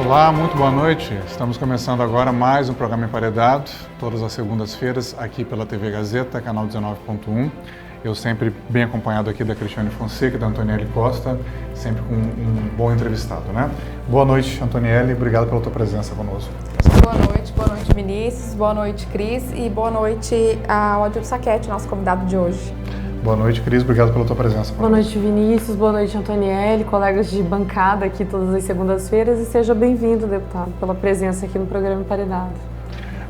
Olá, muito boa noite. Estamos começando agora mais um programa Emparedado, todas as segundas-feiras, aqui pela TV Gazeta, canal 19.1. Eu sempre bem acompanhado aqui da Cristiane Fonseca e da Antoniele Costa, sempre com um bom entrevistado, né? Boa noite, Antoniele, obrigado pela tua presença conosco. Boa noite, Vinícius, boa noite, Cris, e boa noite ao Adilson Sacchetti, nosso convidado de hoje. Boa noite, Cris, obrigado pela tua presença conosco. Boa noite, Vinícius, boa noite, Antoniele, colegas de bancada aqui todas as segundas-feiras, e seja bem-vindo, deputado, pela presença aqui no programa Emparedado.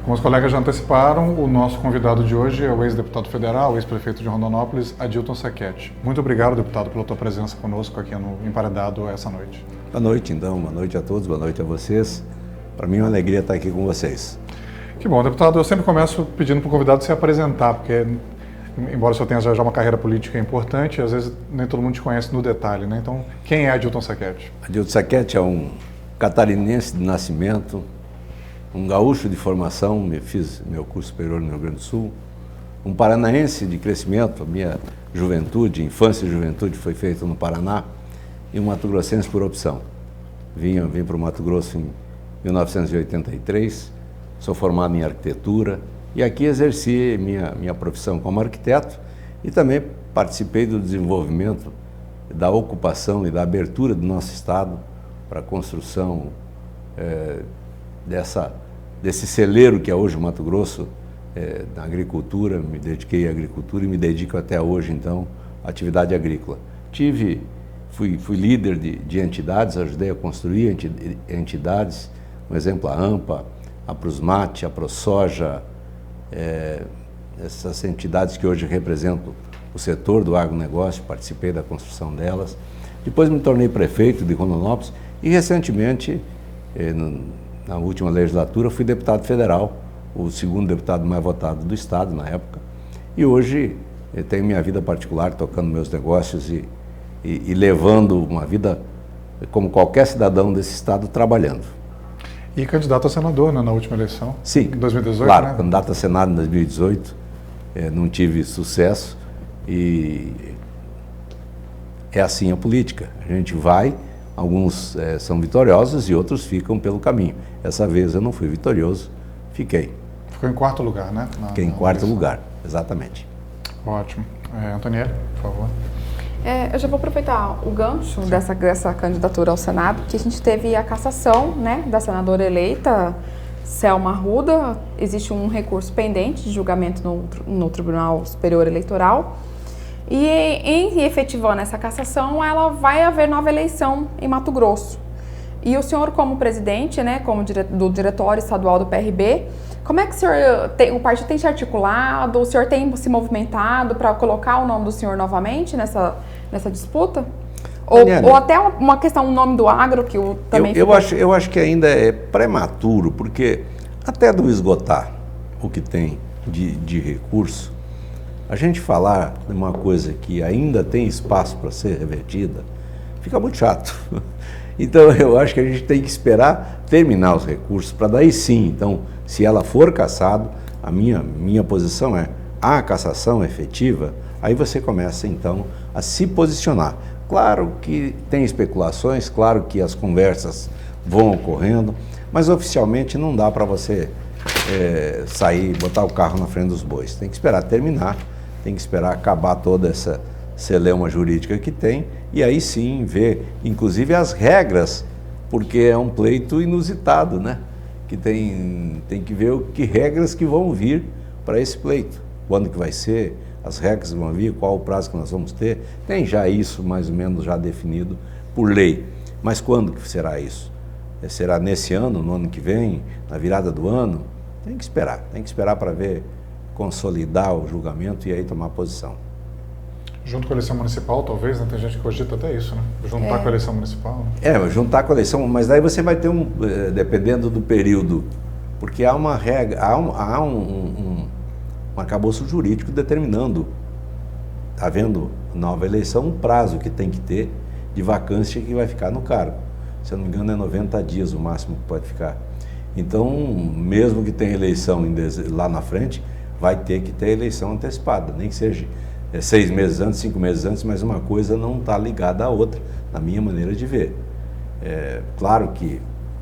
Como os colegas já anteciparam, o nosso convidado de hoje é o ex-deputado federal, ex-prefeito de Rondonópolis, Adilson Sacchetti. Muito obrigado, deputado, pela tua presença conosco aqui no Emparedado essa noite. Boa noite, então. Boa noite a todos, boa noite a vocês. Para mim é uma alegria estar aqui com vocês. Que bom, deputado. Eu sempre começo pedindo para o convidado se apresentar, porque, embora o senhor tenha já uma carreira política importante, às vezes nem todo mundo te conhece no detalhe, né? Então, quem é Adilson Sacchetti? Adilson Sacchetti é um catarinense de nascimento, um gaúcho de formação, fiz meu curso superior no Rio Grande do Sul, um paranaense de crescimento, a minha juventude, infância e juventude foi feita no Paraná, e um mato-grossense por opção. Vim para o Mato Grosso em 1983, sou formado em arquitetura e aqui exerci minha profissão como arquiteto e também participei do desenvolvimento, da ocupação e da abertura do nosso estado para a construção desse celeiro que é hoje o Mato Grosso, na agricultura. Me dediquei à agricultura e me dedico até hoje, então, à atividade agrícola. Fui líder de entidades, ajudei a construir entidades, um exemplo, a AMPA, a Prusmate, a ProSoja, essas entidades que hoje representam o setor do agronegócio, participei da construção delas. Depois me tornei prefeito de Rondonópolis e recentemente, na última legislatura, fui deputado federal, o segundo deputado mais votado do estado na época. E hoje tenho minha vida particular, tocando meus negócios e levando uma vida como qualquer cidadão desse estado, trabalhando. E candidato a senador, né, na última eleição? Sim, em 2018, claro, né? Candidato a Senado em 2018, não tive sucesso e é assim a política. A gente vai, alguns são vitoriosos e outros ficam pelo caminho. Essa vez eu não fui vitorioso, fiquei. Ficou em quarto lugar, né? Fiquei em quarto lugar, exatamente. Ótimo. Antoniele, por favor. Eu já vou aproveitar o gancho dessa candidatura ao Senado, que a gente teve a cassação, né, da senadora eleita, Selma Arruda. Existe um recurso pendente de julgamento no Tribunal Superior Eleitoral. E em efetivando essa cassação, ela vai haver nova eleição em Mato Grosso. E o senhor, como presidente, né, do Diretório Estadual do PRB, como é que o partido tem se articulado, o senhor tem se movimentado para colocar o nome do senhor novamente nessa disputa? Ou até uma questão, o nome do agro, que também... Eu acho que ainda é prematuro, porque até do esgotar o que tem de recurso, a gente falar de uma coisa que ainda tem espaço para ser revertida, fica muito chato. Então, eu acho que a gente tem que esperar terminar os recursos, para daí sim, então, se ela for cassado, a minha posição é a cassação efetiva, aí você começa, então, a se posicionar. Claro que tem especulações, claro que as conversas vão ocorrendo, mas oficialmente não dá para você sair, botar o carro na frente dos bois. Tem que esperar terminar, tem que esperar acabar toda essa celeuma jurídica que tem, e aí sim ver, inclusive, as regras, porque é um pleito inusitado, né? Que tem que ver que regras que vão vir para esse pleito, quando que vai ser, as regras que vão vir, qual o prazo que nós vamos ter. Tem já isso mais ou menos já definido por lei, mas quando que será isso? Será nesse ano, no ano que vem, na virada do ano? Tem que esperar para ver, consolidar o julgamento e aí tomar posição. Junto com a eleição municipal, talvez, né? Tem gente que cogita até isso, né? Juntar com a eleição municipal. Né? Juntar com a eleição, mas daí você vai ter dependendo do período, porque há uma regra, há um arcabouço jurídico determinando, havendo nova eleição, um prazo que tem que ter de vacância que vai ficar no cargo. Se eu não me engano, é 90 dias o máximo que pode ficar. Então, mesmo que tenha eleição lá na frente, vai ter que ter eleição antecipada, nem que seja 6 meses antes, 5 meses antes, mas uma coisa não está ligada à outra, na minha maneira de ver. Claro que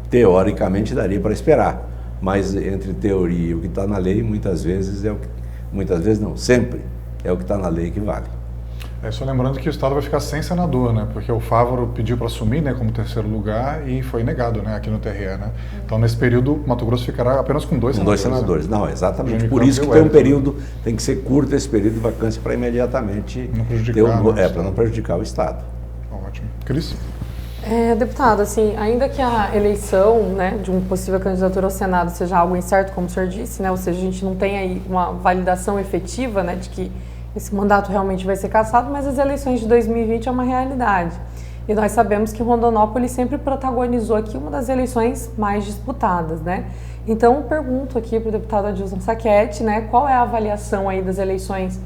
teoricamente daria para esperar, mas entre teoria e o que está na lei, muitas vezes não, sempre é o que está na lei que vale. Só lembrando que o Estado vai ficar sem senador, né? Porque o Fávaro pediu para assumir, né, como terceiro lugar e foi negado, né, aqui no TRE, né? Então, nesse período, Mato Grosso ficará apenas com dois senadores. Com 2 senadores, né? Não, exatamente. Por Campos isso que tem um período, tem que ser curto esse período de vacância para imediatamente não prejudicar, para não prejudicar o Estado. Ótimo. Cris? Deputado, assim, ainda que a eleição, né, de uma possível candidatura ao Senado seja algo incerto, como o senhor disse, né, ou seja, a gente não tem aí uma validação efetiva, né, de que esse mandato realmente vai ser cassado, mas as eleições de 2020 é uma realidade. E nós sabemos que Rondonópolis sempre protagonizou aqui uma das eleições mais disputadas, né? Então, pergunto aqui para o deputado Adilson Sacchetti, né, qual é a avaliação aí das eleições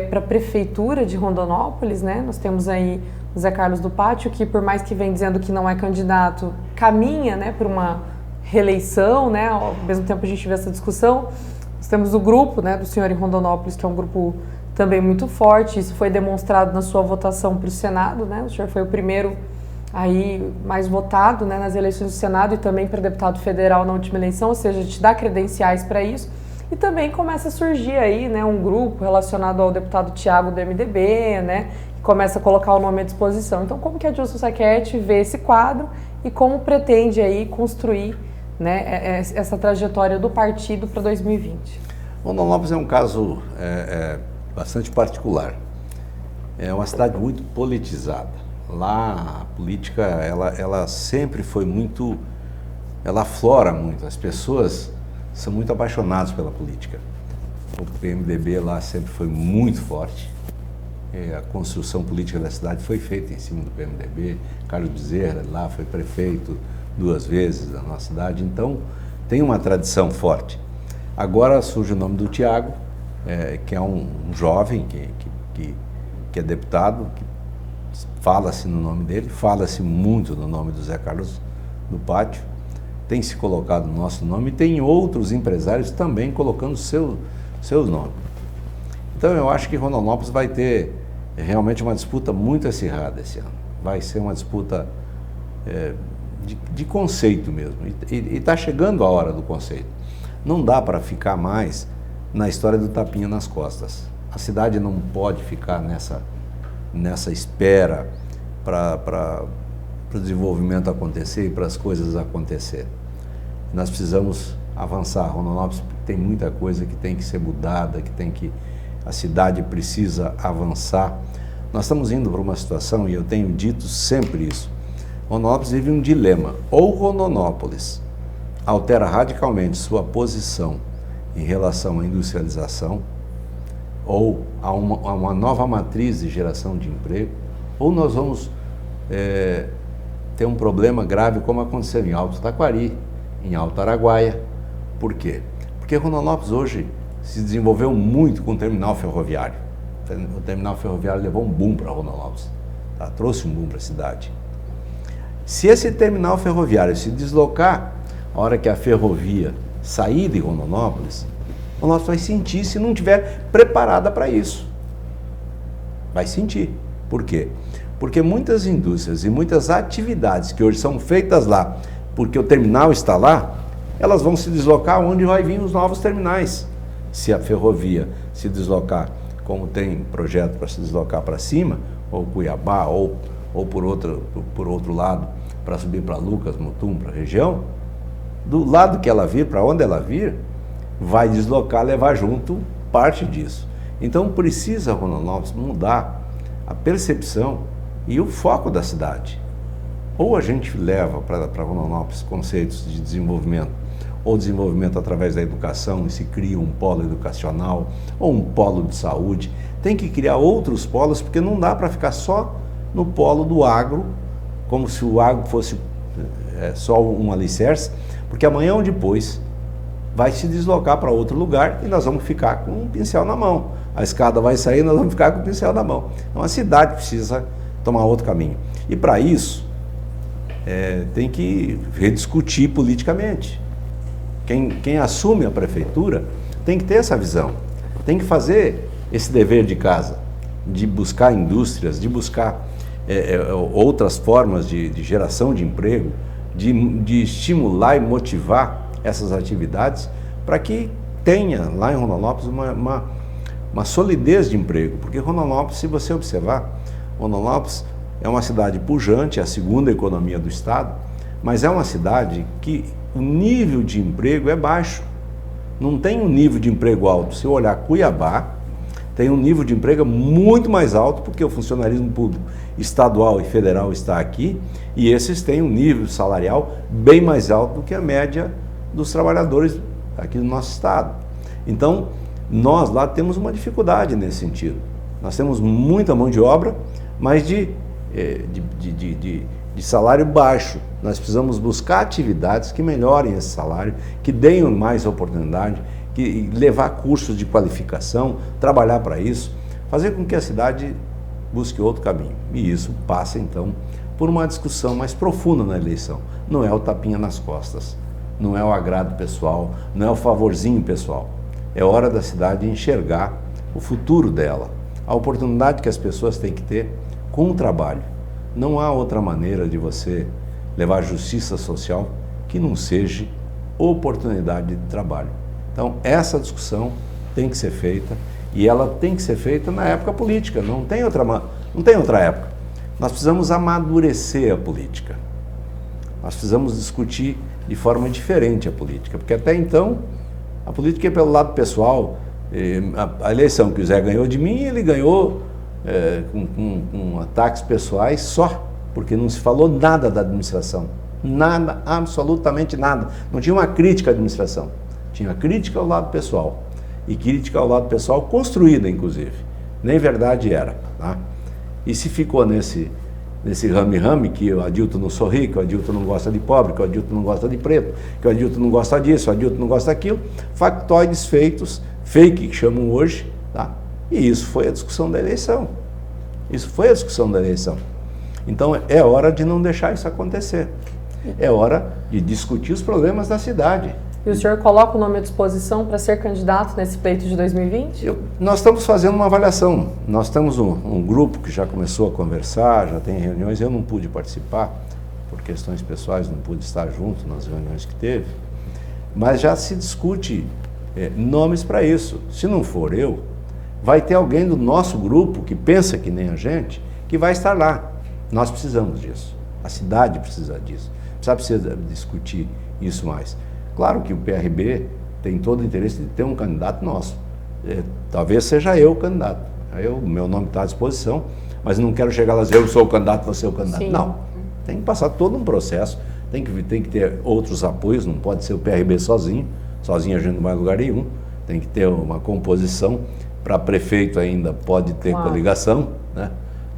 para a Prefeitura de Rondonópolis, né? Nós temos aí o Zé Carlos do Pátio, que por mais que vem dizendo que não é candidato, caminha, né, por uma reeleição, né? Ao mesmo tempo a gente vê essa discussão. Nós temos o grupo, né, do senhor em Rondonópolis, que é um grupo também muito forte, isso foi demonstrado na sua votação para o Senado, né? O senhor foi o primeiro aí mais votado, né, nas eleições do Senado e também para deputado federal na última eleição, ou seja, te dá credenciais para isso. E também começa a surgir aí, né, um grupo relacionado ao deputado Tiago do MDB, né, que começa a colocar o nome à disposição. Então, como que a Adilson Sacchetti vê esse quadro e como pretende aí construir, né, essa trajetória do partido para 2020? Rondonópolis é um caso bastante particular. É uma cidade muito politizada. Lá a política, ela sempre foi muito, ela aflora muito. As pessoas são muito apaixonadas pela política. O PMDB lá sempre foi muito forte. A construção política da cidade foi feita em cima do PMDB. Carlos Bezerra lá foi prefeito 2 vezes da nossa cidade. Então tem uma tradição forte. Agora surge o nome do Tiago, que é um jovem que é deputado, que fala-se no nome dele, fala-se muito no nome do Zé Carlos do Pátio, tem se colocado o nosso nome e tem outros empresários também colocando seus nomes. Então eu acho que Rondonópolis vai ter realmente uma disputa muito acirrada esse ano. Vai ser uma disputa de conceito mesmo, e está chegando a hora do conceito. Não dá para ficar mais na história do tapinha nas costas. A cidade não pode ficar nessa espera para o desenvolvimento acontecer e para as coisas acontecerem. Nós precisamos avançar. Rondonópolis tem muita coisa que tem que ser mudada, a cidade precisa avançar. Nós estamos indo para uma situação, e eu tenho dito sempre isso, Rondonópolis vive um dilema. Ou Rondonópolis altera radicalmente sua posição em relação à industrialização, ou a uma nova matriz de geração de emprego, ou nós vamos ter um problema grave como aconteceu em Alto Taquari, em Alto Araguaia. Por quê? Porque Rondonópolis hoje se desenvolveu muito com o terminal ferroviário. O terminal ferroviário levou um boom para Rondonópolis, tá? Trouxe um boom para a cidade. Se esse terminal ferroviário se deslocar, a hora que a ferrovia sair de Rondonópolis, Rondonópolis vai sentir se não estiver preparada para isso. Vai sentir. Por quê? Porque muitas indústrias e muitas atividades que hoje são feitas lá, porque o terminal está lá, elas vão se deslocar onde vai vir os novos terminais. Se a ferrovia se deslocar, como tem projeto para se deslocar para cima, ou Cuiabá, ou por outro lado, para subir para Lucas, Mutum, para a região, do lado que ela vir, para onde ela vir, vai deslocar, levar junto parte disso. Então precisa Rondonópolis mudar a percepção e o foco da cidade. Ou a gente leva para Rondonópolis conceitos de desenvolvimento, ou desenvolvimento através da educação, e se cria um polo educacional, ou um polo de saúde. Tem que criar outros polos, porque não dá para ficar só no polo do agro, como se o agro fosse só um alicerce, porque amanhã ou depois vai se deslocar para outro lugar e nós vamos ficar com um pincel na mão. A escada vai sair e nós vamos ficar com o pincel na mão. Então a cidade precisa tomar outro caminho. E para isso, tem que rediscutir politicamente. Quem assume a prefeitura tem que ter essa visão, tem que fazer esse dever de casa, de buscar indústrias, de buscar outras formas de geração de emprego, de estimular e motivar essas atividades para que tenha lá em Rondonópolis uma solidez de emprego, porque Rondonópolis, se você observar, Rondonópolis é uma cidade pujante, é a segunda economia do estado, mas é uma cidade que o nível de emprego é baixo, não tem um nível de emprego alto. Se eu olhar Cuiabá, tem um nível de emprego muito mais alto, porque o funcionalismo público estadual e federal está aqui, e esses têm um nível salarial bem mais alto do que a média dos trabalhadores aqui do nosso estado. Então, nós lá temos uma dificuldade nesse sentido. Nós temos muita mão de obra, mas de salário baixo. Nós precisamos buscar atividades que melhorem esse salário, que deem mais oportunidade, que levar cursos de qualificação, trabalhar para isso, fazer com que a cidade busque outro caminho. E isso passa, então, por uma discussão mais profunda na eleição. Não é o tapinha nas costas, não é o agrado pessoal, não é o favorzinho pessoal. É hora da cidade enxergar o futuro dela, a oportunidade que as pessoas têm que ter com o trabalho. Não há outra maneira de você levar justiça social que não seja oportunidade de trabalho. Então, essa discussão tem que ser feita, e ela tem que ser feita na época política, não tem outra época. Nós precisamos amadurecer a política. Nós precisamos discutir de forma diferente a política, porque até então a política é pelo lado pessoal. A eleição que o Zé ganhou de mim, ele ganhou com ataques pessoais só, porque não se falou nada da administração. Nada, absolutamente nada. Não tinha uma crítica à administração. Tinha crítica ao lado pessoal. E crítica ao lado pessoal construída, inclusive. Nem verdade era. Tá? E se ficou nesse rame-rame, que o Adilto não sorri, que o Adilto não gosta de pobre, que o Adilto não gosta de preto, que o Adilto não gosta disso, o Adilto não gosta daquilo, factoides feitos, fake que chamam hoje, tá? E isso foi a discussão da eleição. Isso foi a discussão da eleição. Então é hora de não deixar isso acontecer. É hora de discutir os problemas da cidade. E o senhor coloca o nome à disposição para ser candidato nesse pleito de 2020? Nós estamos fazendo uma avaliação. Nós temos um grupo que já começou a conversar, já tem reuniões. Eu não pude participar, por questões pessoais, não pude estar junto nas reuniões que teve. Mas já se discute nomes para isso. Se não for eu, vai ter alguém do nosso grupo que pensa que nem a gente, que vai estar lá. Nós precisamos disso. A cidade precisa disso. Precisa discutir isso mais. Claro que o PRB tem todo o interesse de ter um candidato nosso. Talvez seja eu o candidato. Meu nome está à disposição, mas não quero chegar lá e dizer eu sou o candidato, você é o candidato. Sim. Não. Tem que passar todo um processo, tem que ter outros apoios, não pode ser o PRB sozinho a gente não vai a lugar nenhum. Tem que ter uma composição. Para prefeito ainda pode ter coligação, né?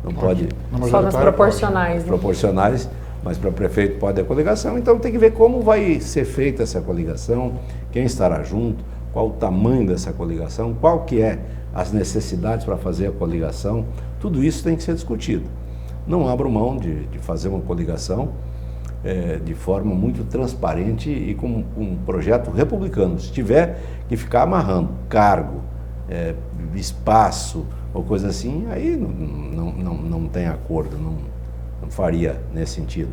Não pode. Só nas proporcionais. Né? Proporcionais. Mas para prefeito pode a coligação, então tem que ver como vai ser feita essa coligação, quem estará junto, qual o tamanho dessa coligação, qual que é as necessidades para fazer a coligação, tudo isso tem que ser discutido. Não abro mão de fazer uma coligação de forma muito transparente e com um projeto republicano. Se tiver que ficar amarrando cargo, espaço ou coisa assim, aí não tem acordo, não faria nesse sentido.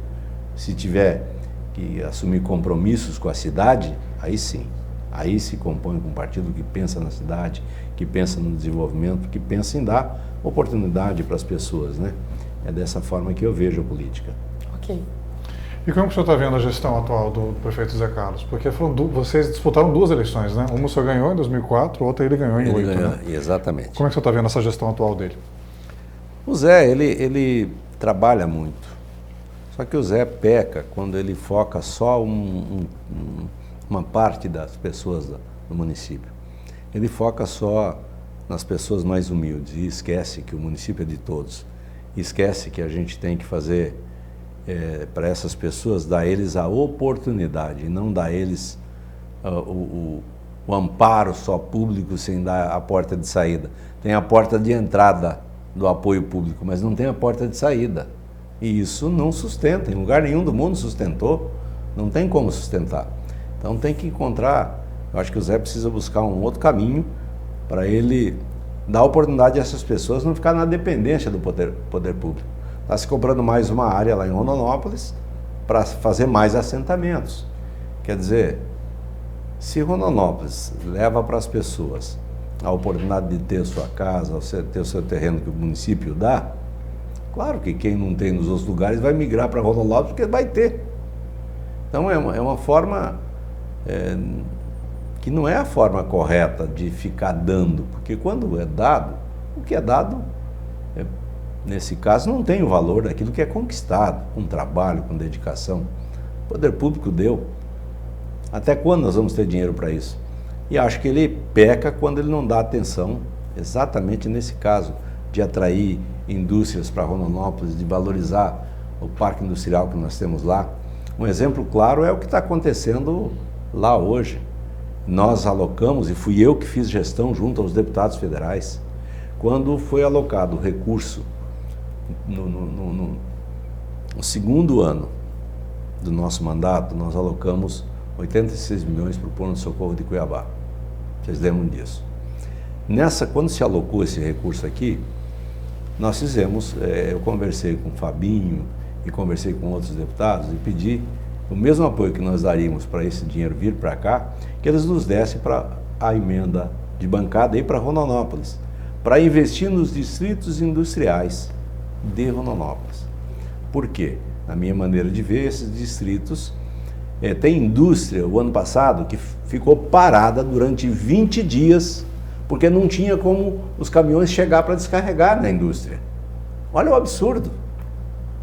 Se tiver que assumir compromissos com a cidade, aí sim. Aí se compõe com um partido que pensa na cidade, que pensa no desenvolvimento, que pensa em dar oportunidade para as pessoas, né? É dessa forma que eu vejo a política. Ok. E como que o senhor está vendo a gestão atual do prefeito Zé Carlos? Porque vocês disputaram duas eleições, né? Uma o senhor ganhou em 2004, outra ele ganhou em 2008. Né? Exatamente. Como é que o senhor está vendo essa gestão atual dele? O Zé, ele trabalha muito. Só que o Zé peca quando ele foca só uma parte das pessoas do município. Ele foca só nas pessoas mais humildes e esquece que o município é de todos. Esquece que a gente tem que fazer para essas pessoas, dar a eles a oportunidade e não dar a eles o amparo só público sem dar a porta de saída. Tem a porta de entrada do apoio público, mas não tem a porta de saída. E isso não sustenta, em lugar nenhum do mundo sustentou, não tem como sustentar. Então tem que encontrar, eu acho que o Zé precisa buscar um outro caminho para ele dar oportunidade a essas pessoas não ficar na dependência do poder público. Está se comprando mais uma área lá em Rondonópolis, para fazer mais assentamentos. Quer dizer, se Rondonópolis leva para as pessoas a oportunidade de ter sua casa, ter o seu terreno que o município dá, claro que quem não tem nos outros lugares vai migrar para Rondonópolis porque vai ter. Então é uma forma que não é a forma correta de ficar dando, porque quando é dado, o que é dado, nesse caso, não tem o valor daquilo que é conquistado, com trabalho, com dedicação. O poder público deu. Até quando nós vamos ter dinheiro para isso? E acho que ele peca quando ele não dá atenção, exatamente nesse caso, de atrair indústrias para Rondonópolis, de valorizar o parque industrial que nós temos lá. Um exemplo claro é o que está acontecendo lá hoje. Nós alocamos, e fui eu que fiz gestão junto aos deputados federais, quando foi alocado o recurso no segundo ano do nosso mandato, nós alocamos 86 milhões para o pronto-socorro de Cuiabá. Vocês lembram disso? Quando se alocou esse recurso aqui, nós fizemos, eu conversei com o Fabinho e conversei com outros deputados e pedi o mesmo apoio que nós daríamos para esse dinheiro vir para cá, que eles nos dessem para a emenda de bancada e para Rondonópolis, para investir nos distritos industriais de Rondonópolis. Por quê? Na minha maneira de ver, esses distritos tem indústria, o ano passado, que ficou parada durante 20 dias, porque não tinha como os caminhões chegar para descarregar na indústria. Olha o absurdo.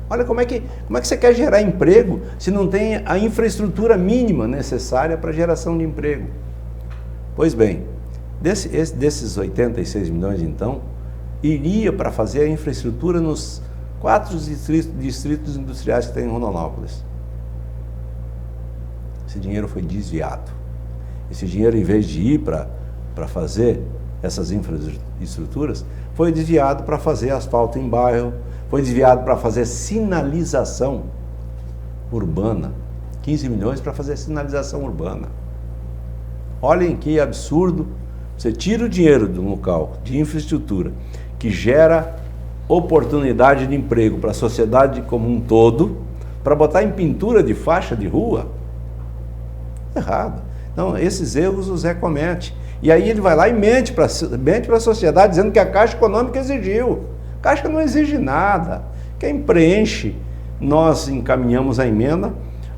Olha como é que você quer gerar emprego se não tem a infraestrutura mínima necessária para a geração de emprego. Pois bem, desses 86 milhões, então, iria para fazer a infraestrutura nos 4 distritos industriais que tem em Rondonópolis. Esse dinheiro foi desviado. Esse dinheiro, em vez de ir para fazer essas infraestruturas, foi desviado para fazer asfalto em bairro, foi desviado para fazer sinalização urbana. 15 milhões para fazer sinalização urbana. Olhem que absurdo. Você tira o dinheiro de um local de infraestrutura que gera oportunidade de emprego para a sociedade como um todo, para botar em pintura de faixa de rua. Errado. Então, esses erros o Zé comete. E aí ele vai lá e mente para a sociedade, dizendo que a Caixa Econômica exigiu. A Caixa não exige nada. Quem preenche, nós encaminhamos a emenda,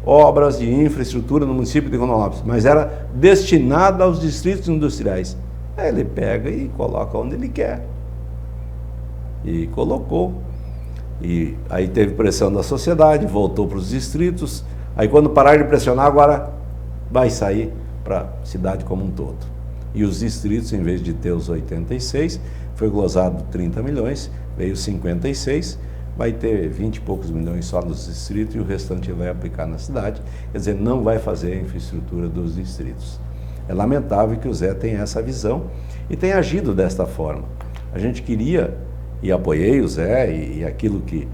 obras de infraestrutura no município de Rondonópolis, mas era destinada aos distritos industriais. Aí ele pega e coloca onde ele quer. E colocou. E aí teve pressão da sociedade, voltou para os distritos. Aí quando parar de pressionar, agora vai sair para a cidade como um todo. E os distritos, em vez de ter os 86, foi glosado 30 milhões, veio 56, vai ter 20 e poucos milhões só nos distritos e o restante vai aplicar na cidade. Quer dizer, não vai fazer a infraestrutura dos distritos. É lamentável que o Zé tenha essa visão e tenha agido desta forma. A gente queria, e apoiei o Zé, e aquilo que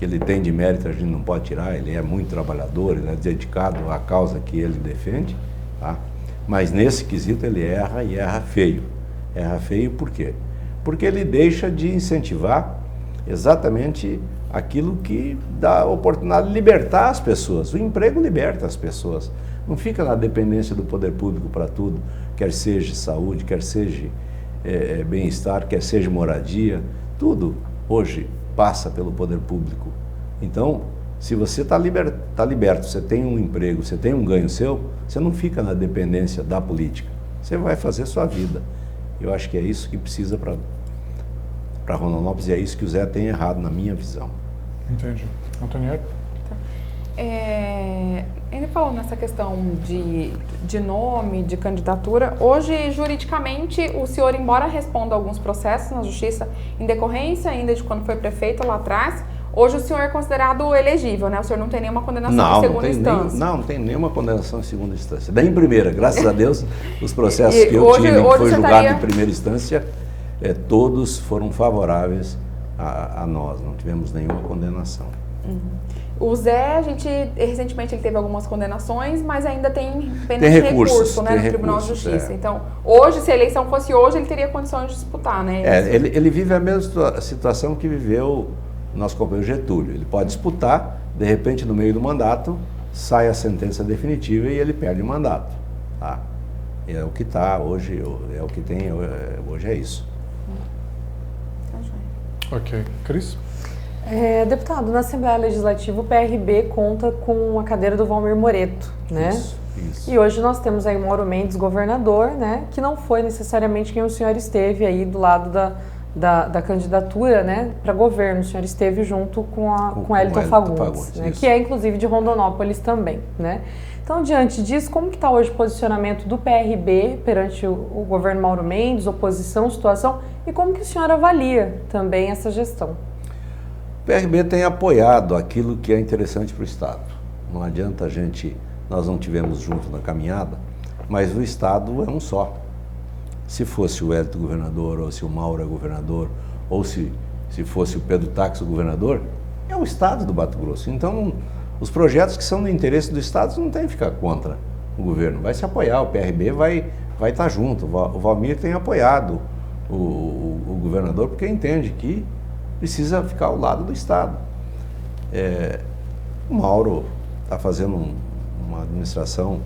ele tem de mérito a gente não pode tirar, ele é muito trabalhador, ele é dedicado à causa que ele defende, tá? Mas nesse quesito ele erra e erra feio. Erra feio por quê? Porque ele deixa de incentivar exatamente aquilo que dá a oportunidade de libertar as pessoas. O emprego liberta as pessoas. Não fica na dependência do poder público para tudo, quer seja saúde, quer seja bem-estar, quer seja moradia, tudo hoje passa pelo poder público. Então, se você está liberto, você tem um emprego, você tem um ganho seu, você não fica na dependência da política. Você vai fazer sua vida. Eu acho que é isso que precisa para Rondonópolis e é isso que o Zé tem errado, na minha visão. Entendi. Antonielli? Ele falou nessa questão de nome, de candidatura. Hoje, juridicamente, o senhor, embora responda alguns processos na justiça em decorrência ainda de quando foi prefeito lá atrás, hoje o senhor é considerado elegível, né? O senhor não tem nenhuma condenação em segunda instância. Não tem nenhuma condenação em segunda instância. Nem em primeira, graças a Deus, os processos que eu tive, que foi julgado em primeira instância, todos foram favoráveis a nós, não tivemos nenhuma condenação. O Zé, recentemente ele teve algumas condenações, mas ainda tem pena de recurso, né, no Tribunal de Justiça. Então, hoje, se a eleição fosse hoje, ele teria condições de disputar, né? Ele vive a mesma situação que viveu o nosso companheiro Getúlio. Ele pode disputar, de repente, no meio do mandato, sai a sentença definitiva e ele perde o mandato. Tá? É o que está hoje, é o que tem, hoje é isso. Ok. Cris? Deputado, na Assembleia Legislativa o PRB conta com a cadeira do Valmir Moreto, né? Isso. E hoje nós temos aí o Mauro Mendes, governador, né? Que não foi necessariamente quem o senhor esteve aí do lado da candidatura, né? Para governo. O senhor esteve junto com Elton Fagundes, né? Que é inclusive de Rondonópolis também, né? Então, diante disso, como que está hoje o posicionamento do PRB perante o governo Mauro Mendes, oposição, situação, e como que o senhor avalia também essa gestão? O PRB tem apoiado aquilo que é interessante para o Estado. Não adianta nós não tivemos junto na caminhada, mas o Estado é um só. Se fosse o Elton governador, ou se o Mauro é governador, ou se fosse o Pedro Táxi o governador, é o Estado do Mato Grosso. Então, os projetos que são do interesse do Estado não tem que ficar contra o governo. Vai se apoiar, o PRB vai estar junto. O Valmir tem apoiado o governador porque entende que precisa ficar ao lado do Estado. O Mauro está fazendo uma administração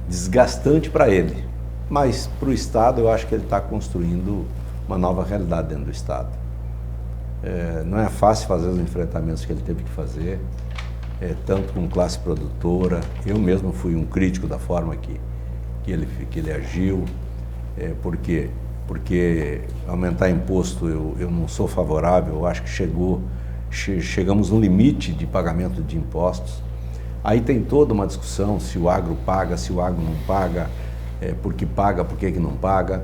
desgastante para ele, mas para o Estado eu acho que ele está construindo uma nova realidade dentro do Estado. Não é fácil fazer os enfrentamentos que ele teve que fazer, tanto com classe produtora. Eu mesmo fui um crítico da forma que ele agiu. Por quê? Porque aumentar imposto eu não sou favorável. Eu acho que chegamos no limite de pagamento de impostos. Aí tem toda uma discussão se o agro paga, se o agro não paga, por que paga, por que não paga.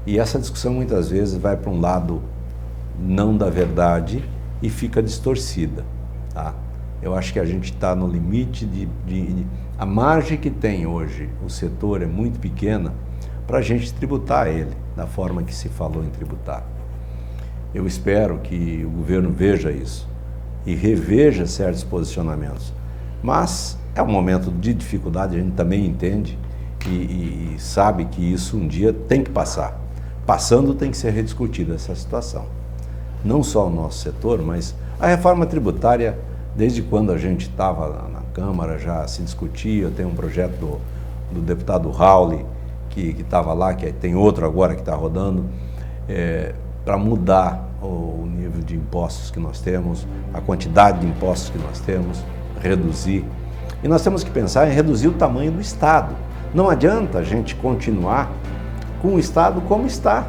E essa discussão muitas vezes vai para um lado não da verdade e fica distorcida. Tá? Eu acho que a gente está no limite a margem que tem hoje, o setor é muito pequena para a gente tributar ele da forma que se falou em tributar. Eu espero que o governo veja isso e reveja certos posicionamentos. Mas é um momento de dificuldade, a gente também entende e sabe que isso um dia tem que passar. Passando tem que ser rediscutida essa situação. Não só o nosso setor, mas a reforma tributária, desde quando a gente estava na Câmara, já se discutia. Eu tenho um projeto do deputado Rauli, que estava lá, que tem outro agora que está rodando, para mudar o nível de impostos que nós temos, a quantidade de impostos que nós temos, reduzir. E nós temos que pensar em reduzir o tamanho do Estado. Não adianta a gente continuar com o Estado como está.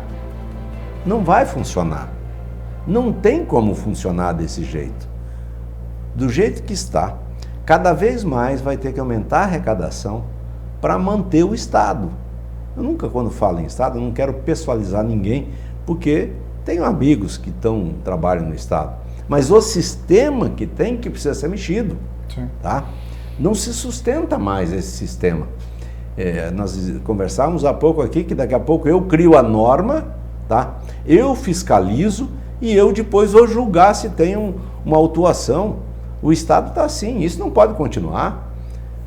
Não vai funcionar. Não tem como funcionar desse jeito. Do jeito que está, cada vez mais vai ter que aumentar a arrecadação para manter o Estado. Eu nunca, quando falo em Estado, eu não quero pessoalizar ninguém, porque tenho amigos que trabalham no Estado. Mas o sistema que precisa ser mexido. Sim. Tá? Não se sustenta mais esse sistema. Nós conversávamos há pouco aqui que daqui a pouco eu crio a norma, tá? Eu fiscalizo e eu depois vou julgar se tem uma autuação. O Estado está assim, isso não pode continuar.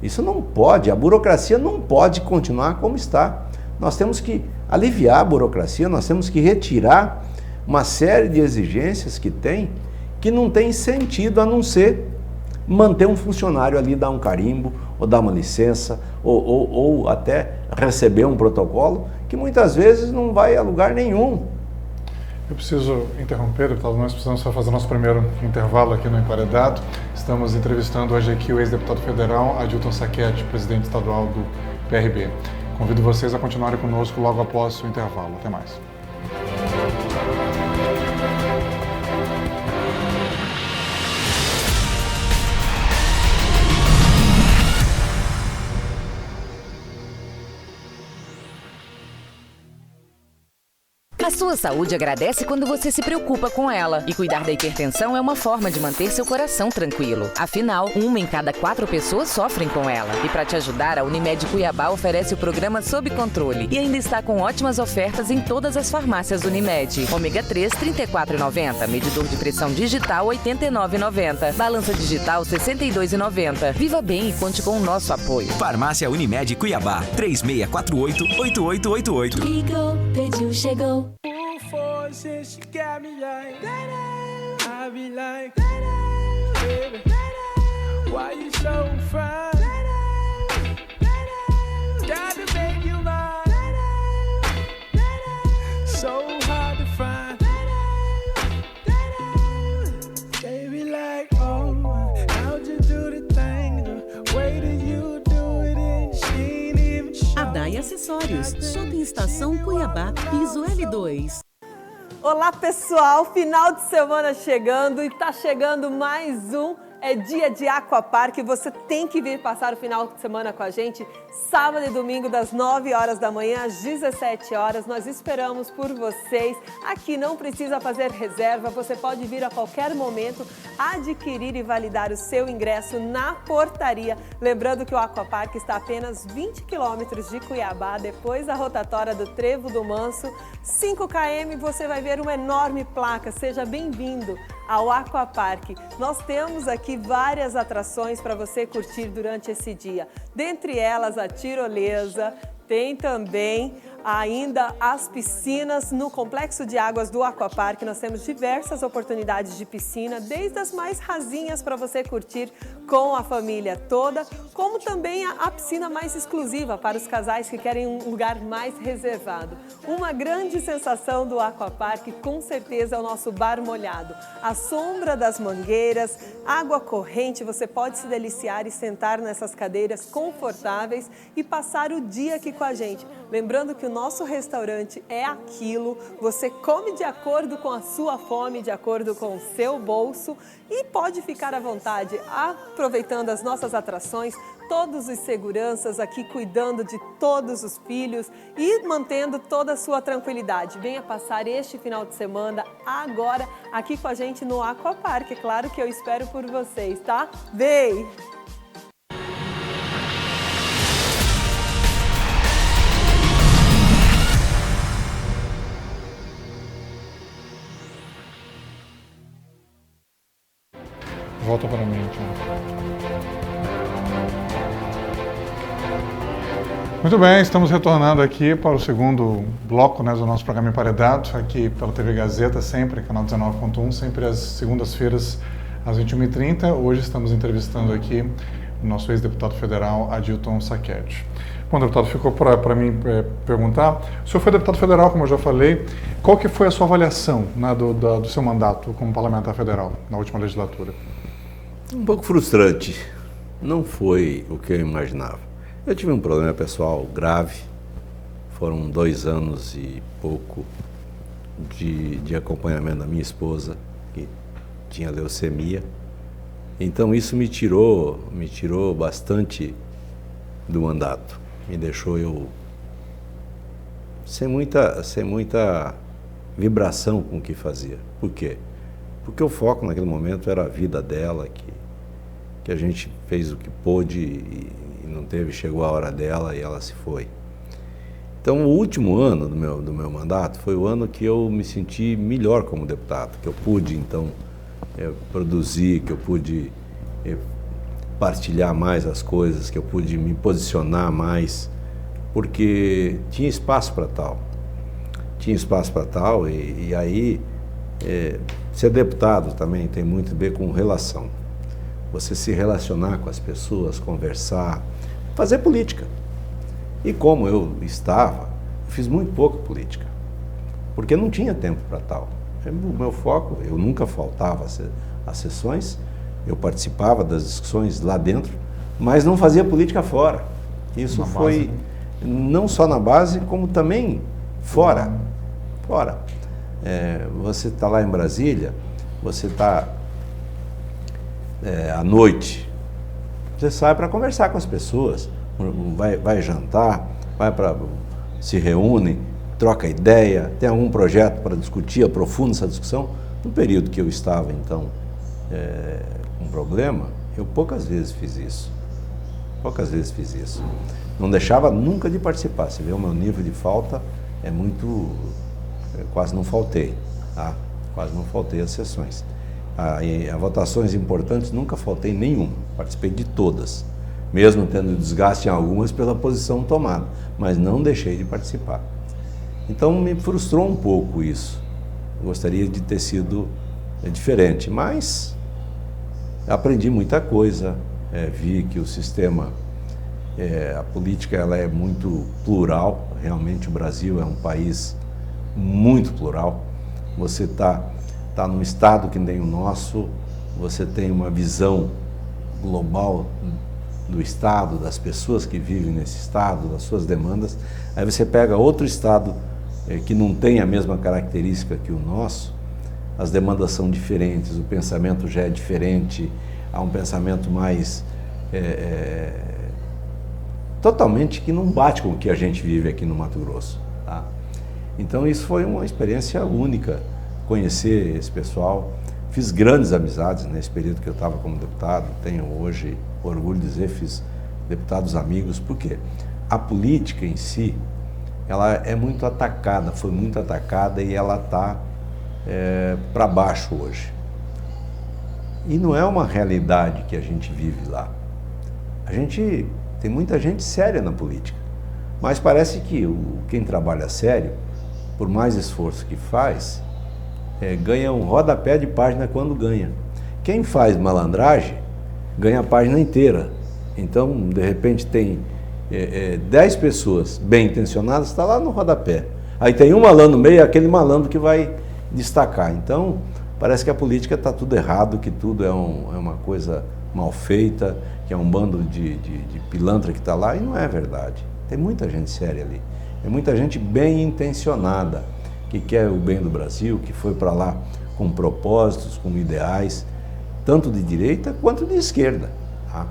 Isso não pode, a burocracia não pode continuar como está. Nós temos que aliviar a burocracia, nós temos que retirar uma série de exigências que não tem sentido a não ser manter um funcionário ali, dar um carimbo, ou dar uma licença, ou até receber um protocolo, que muitas vezes não vai a lugar nenhum. Eu preciso interromper, deputado, nós precisamos só fazer nosso primeiro intervalo aqui no Emparedado. Estamos entrevistando hoje aqui o ex-deputado federal Adilton Sacchetti, presidente estadual do PRB. Convido vocês a continuarem conosco logo após o intervalo. Até mais. A sua saúde agradece quando você se preocupa com ela. E cuidar da hipertensão é uma forma de manter seu coração tranquilo. Afinal, 1 em cada 4 pessoas sofrem com ela. E para te ajudar, a Unimed Cuiabá oferece o programa Sob Controle. E ainda está com ótimas ofertas em todas as farmácias Unimed. Ômega 3, R$ 34,90. Medidor de pressão digital, R$ 89,90. Balança digital, R$ 62,90. Viva bem e conte com o nosso apoio. Farmácia Unimed Cuiabá, 3648-8888. Ligou, pediu, chegou. Since she got me like, I be like, baby. Why you so fine? Got to make you mine. So hard to find. Baby, like, oh, how'd you do the thing? The way that you do it, and she ain't even sure. Ardai Acessórios, Shopping Estação Cuiabá, piso L2. Olá pessoal, final de semana chegando e tá chegando mais um dia de Aquapark. Você tem que vir passar o final de semana com a gente, sábado e domingo das 9 horas da manhã às 17 horas. Nós esperamos por vocês. Aqui não precisa fazer reserva, você pode vir a qualquer momento adquirir e validar o seu ingresso na portaria. Lembrando que o Aquapark está a apenas 20 quilômetros de Cuiabá, depois da rotatória do Trevo do Manso. 5 km, você vai ver uma enorme placa. Seja bem-vindo ao Aquapark. Nós temos aqui várias atrações para você curtir durante esse dia. Dentre elas, a tirolesa, tem também ainda as piscinas no Complexo de Águas do Aquapark. Nós temos diversas oportunidades de piscina, desde as mais rasinhas para você curtir com a família toda, como também a piscina mais exclusiva para os casais que querem um lugar mais reservado. Uma grande sensação do Aquapark, com certeza, é o nosso bar molhado. A sombra das mangueiras, água corrente, você pode se deliciar e sentar nessas cadeiras confortáveis e passar o dia aqui com a gente. Lembrando que o nosso restaurante é aquilo, você come de acordo com a sua fome, de acordo com o seu bolso e pode ficar à vontade aproveitando as nossas atrações, todos os seguranças aqui cuidando de todos os filhos e mantendo toda a sua tranquilidade. Venha passar este final de semana agora aqui com a gente no Aquapark. É claro que eu espero por vocês, tá? Vem! Volta para mim, então. Muito bem, estamos retornando aqui para o segundo bloco, né, do nosso programa Emparedado, aqui pela TV Gazeta, sempre, canal 19.1, sempre às segundas-feiras, às 21h30. Hoje estamos entrevistando aqui o nosso ex-deputado federal, Adilton Sacchetti. Bom, deputado, ficou para mim perguntar, o senhor foi deputado federal, como eu já falei, qual que foi a sua avaliação, né, do seu mandato como parlamentar federal na última legislatura? Um pouco frustrante. Não foi o que eu imaginava. Eu tive um problema pessoal grave. Foram 2 anos e pouco de acompanhamento da minha esposa, que tinha leucemia. Então isso me tirou bastante do mandato. Me deixou eu sem muita vibração com o que fazia. Por quê? Porque o foco naquele momento era a vida dela, que a gente fez o que pôde e não teve, chegou a hora dela e ela se foi. Então o último ano do meu mandato foi o ano que eu me senti melhor como deputado, que eu pude então produzir, que eu pude partilhar mais as coisas, que eu pude me posicionar mais, porque tinha espaço para tal. Tinha espaço para tal e aí... ser deputado também tem muito a ver com relação. Você se relacionar com as pessoas, conversar, fazer política. E como eu estava, fiz muito pouco política, porque não tinha tempo para tal. O meu foco, eu nunca faltava às sessões, eu participava das discussões lá dentro, mas não fazia política fora. Isso na foi base, não só na base, como também fora. Fora. Você está lá em Brasília, você está à noite, você sai para conversar com as pessoas, vai jantar, se reúne, troca ideia, tem algum projeto para discutir, aprofunda essa discussão. No período que eu estava, então, com problema, eu poucas vezes fiz isso. Não deixava nunca de participar. Você vê o meu nível de falta é muito... quase não faltei, tá? Quase não faltei às sessões. A votações importantes nunca faltei nenhuma, participei de todas, mesmo tendo desgaste em algumas pela posição tomada, mas não deixei de participar. Então me frustrou um pouco isso. Gostaria de ter sido diferente, mas aprendi muita coisa, vi que o sistema, a política ela é muito plural, realmente o Brasil é um país muito plural. Você está num estado que nem o nosso, você tem uma visão global do estado, das pessoas que vivem nesse estado, das suas demandas. Aí você pega outro estado que não tem a mesma característica que o nosso, as demandas são diferentes, o pensamento já é diferente, há um pensamento mais totalmente que não bate com o que a gente vive aqui no Mato Grosso, tá? Então isso foi uma experiência única, conhecer esse pessoal. Fiz grandes amizades nesse período que eu estava como deputado, tenho hoje orgulho de dizer, fiz deputados amigos, porque a política em si, ela é muito atacada, foi muito atacada e ela está para baixo hoje. E não é uma realidade que a gente vive lá. Tem muita gente séria na política, mas parece que quem trabalha sério, por mais esforço que faz, ganha um rodapé de página quando ganha. Quem faz malandragem ganha a página inteira. Então, de repente, tem 10 pessoas bem intencionadas, está lá no rodapé. Aí tem um malandro no meio, aquele malandro que vai destacar. Então, parece que a política está tudo errado, que tudo é uma coisa mal feita, que é um bando de pilantra que está lá, e não é verdade. Tem muita gente séria ali. Tem muita gente bem intencionada, que quer o bem do Brasil, que foi para lá com propósitos, com ideais, tanto de direita quanto de esquerda. Tá?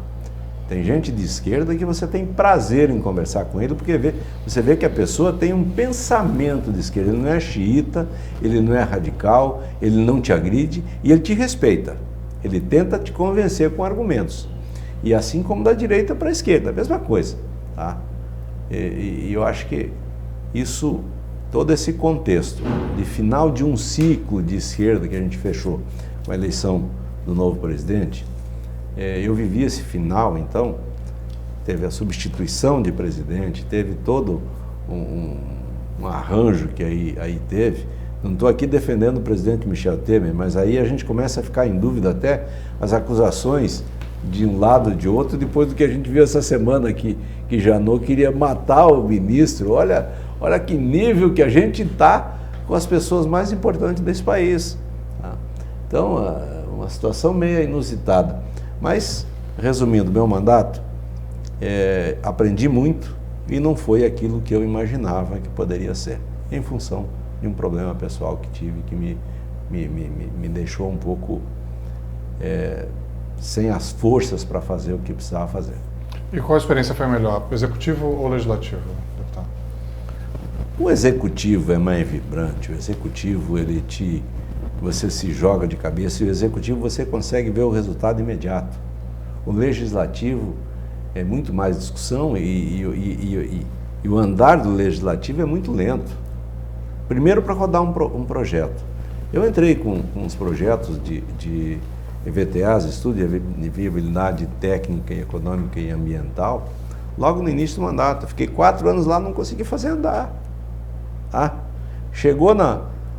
Tem gente de esquerda que você tem prazer em conversar com ele, porque você vê que a pessoa tem um pensamento de esquerda. Ele não é xiita, ele não é radical, ele não te agride e ele te respeita. Ele tenta te convencer com argumentos. E assim como da direita para a esquerda, a mesma coisa. Tá? E eu acho que isso, todo esse contexto de final de um ciclo de esquerda que a gente fechou com a eleição do novo presidente, eu vivi esse final. Então, teve a substituição de presidente, teve todo um arranjo que aí teve. Não estou aqui defendendo o presidente Michel Temer, mas aí a gente começa a ficar em dúvida até as acusações de um lado e de outro, depois do que a gente viu essa semana que Janot queria matar o ministro. Olha que nível que a gente está com as pessoas mais importantes desse país. Tá? Então, uma situação meio inusitada. Mas, resumindo, meu mandato, aprendi muito e não foi aquilo que eu imaginava que poderia ser, em função de um problema pessoal que tive, que me deixou um pouco sem as forças para fazer o que precisava fazer. E qual a experiência foi melhor, executivo ou legislativo, deputado? O executivo é mais vibrante, o executivo você se joga de cabeça, e o executivo você consegue ver o resultado imediato. O legislativo é muito mais discussão e o andar do legislativo é muito lento. Primeiro, para rodar um projeto. Eu entrei com uns projetos de EVTAs, Estudo de Viabilidade Técnica, Econômica e Ambiental, logo no início do mandato. Fiquei 4 anos lá, não consegui fazer andar. Tá? Chegou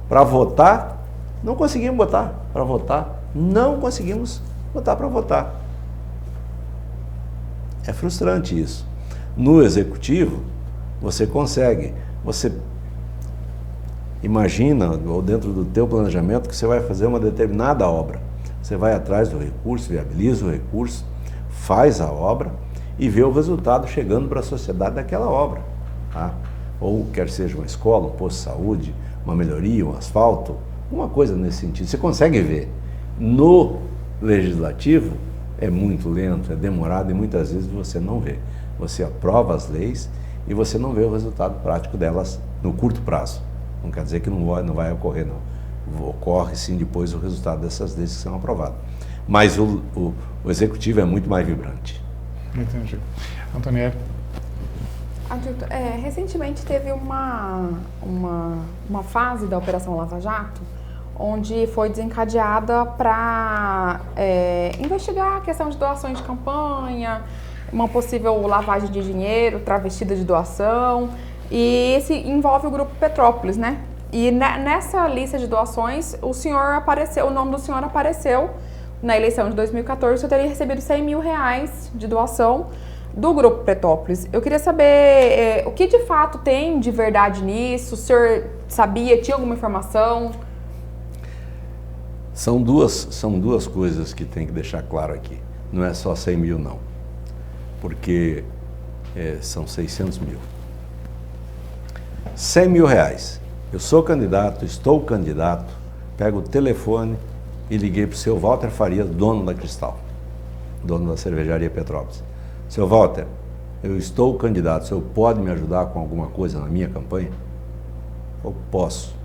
para votar, não conseguimos botar para votar. Não conseguimos botar para votar. É frustrante isso. No executivo, você consegue. Você imagina, ou dentro do teu planejamento, que você vai fazer uma determinada obra. Você vai atrás do recurso, viabiliza o recurso, faz a obra e vê o resultado chegando para a sociedade daquela obra. Tá? Ou quer seja uma escola, um posto de saúde, uma melhoria, um asfalto, uma coisa nesse sentido. Você consegue ver. No legislativo é muito lento, é demorado e muitas vezes você não vê. Você aprova as leis e você não vê o resultado prático delas no curto prazo. Não quer dizer que não vai ocorrer, não. Ocorre sim depois o resultado dessas leis que são aprovadas. Mas o executivo é muito mais vibrante. Entendi. Antonielli? Recentemente teve uma fase da Operação Lava Jato, onde foi desencadeada para investigar a questão de doações de campanha, uma possível lavagem de dinheiro travestida de doação, e esse envolve o Grupo Petrópolis, né? E nessa lista de doações, o nome do senhor apareceu na eleição de 2014, o senhor teria recebido R$100 mil de doação do Grupo Petrópolis. Eu queria saber o que de fato tem de verdade nisso, o senhor sabia, tinha alguma informação? São duas coisas que tem que deixar claro aqui. Não é só 100 mil, não. Porque são 600 mil. 100 mil reais. Eu sou candidato, estou candidato, pego o telefone e liguei para o seu Walter Farias, dono da Cristal, dono da cervejaria Petrópolis. Seu Walter, eu estou candidato, o senhor pode me ajudar com alguma coisa na minha campanha? Eu posso.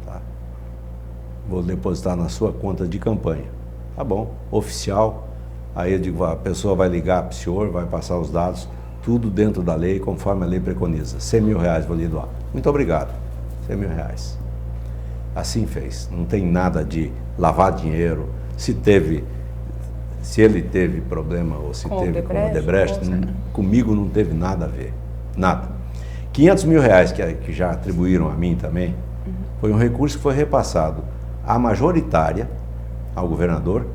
Tá? Vou depositar na sua conta de campanha. Tá bom, oficial. Aí eu digo, a pessoa vai ligar para o senhor, vai passar os dados, tudo dentro da lei, conforme a lei preconiza. 100 mil reais vou lhe doar. Muito obrigado. 100 mil reais. Assim fez. Não tem nada de lavar dinheiro. Se ele teve problema ou se teve com o Odebrecht, comigo não teve nada a ver. Nada. 500 mil reais que já atribuíram a mim também, foi um recurso que foi repassado à majoritária, ao governador,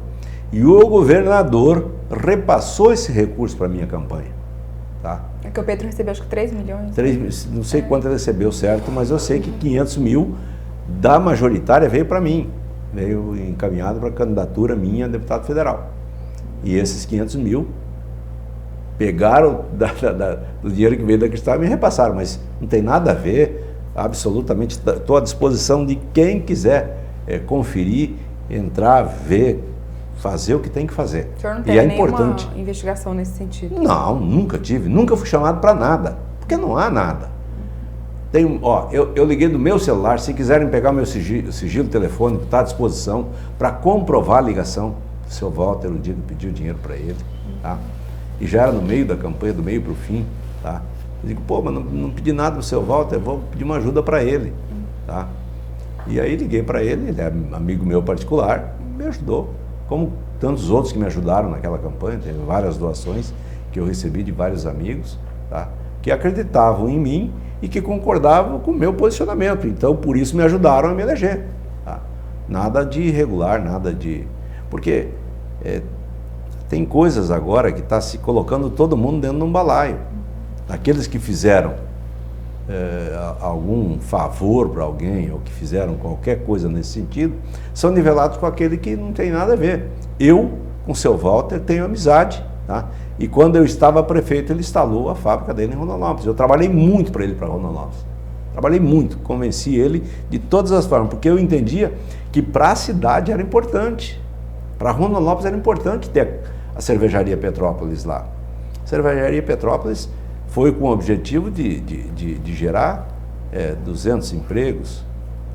e o governador repassou esse recurso para a minha campanha. Tá? É que o Pedro recebeu acho que 3 milhões. Não sei quanto ele recebeu certo, mas eu sei que 500 mil da majoritária veio para mim. Veio encaminhado para a candidatura minha a deputado federal. E esses 500 mil pegaram do dinheiro que veio da Cristal e me repassaram, mas não tem nada a ver, absolutamente. Estou à disposição de quem quiser conferir, entrar, ver, fazer o que tem que fazer. O senhor não teve nenhuma investigação nesse sentido? Não, nunca tive, nunca fui chamado para nada, porque não há nada. Eu liguei do meu celular, se quiserem pegar meu sigilo telefônico, está à disposição para comprovar a ligação do seu Walter, o dia que pediu dinheiro para ele, tá? E já era no meio da campanha, do meio para o fim, tá? Eu digo, pô, mas não pedi nada do seu Walter, vou pedir uma ajuda para ele, tá? E aí liguei para ele, ele é amigo meu particular, me ajudou, como tantos outros que me ajudaram naquela campanha. Teve várias doações que eu recebi de vários amigos, tá? Que acreditavam em mim e que concordavam com o meu posicionamento. Então, por isso me ajudaram a me eleger. Tá? Nada de irregular, nada de... Porque tem coisas agora que está se colocando todo mundo dentro de um balaio. Aqueles que fizeram algum favor para alguém ou que fizeram qualquer coisa nesse sentido, são nivelados com aquele que não tem nada a ver. Eu, com o seu Walter, tenho amizade, tá? E quando eu estava prefeito, ele instalou a fábrica dele em Rondonópolis. Eu trabalhei muito para ele, para Rondonópolis. Trabalhei muito, convenci ele de todas as formas, porque eu entendia que para a cidade era importante. Para Rondonópolis era importante ter a cervejaria Petrópolis lá. A cervejaria Petrópolis foi com o objetivo de gerar 200 empregos.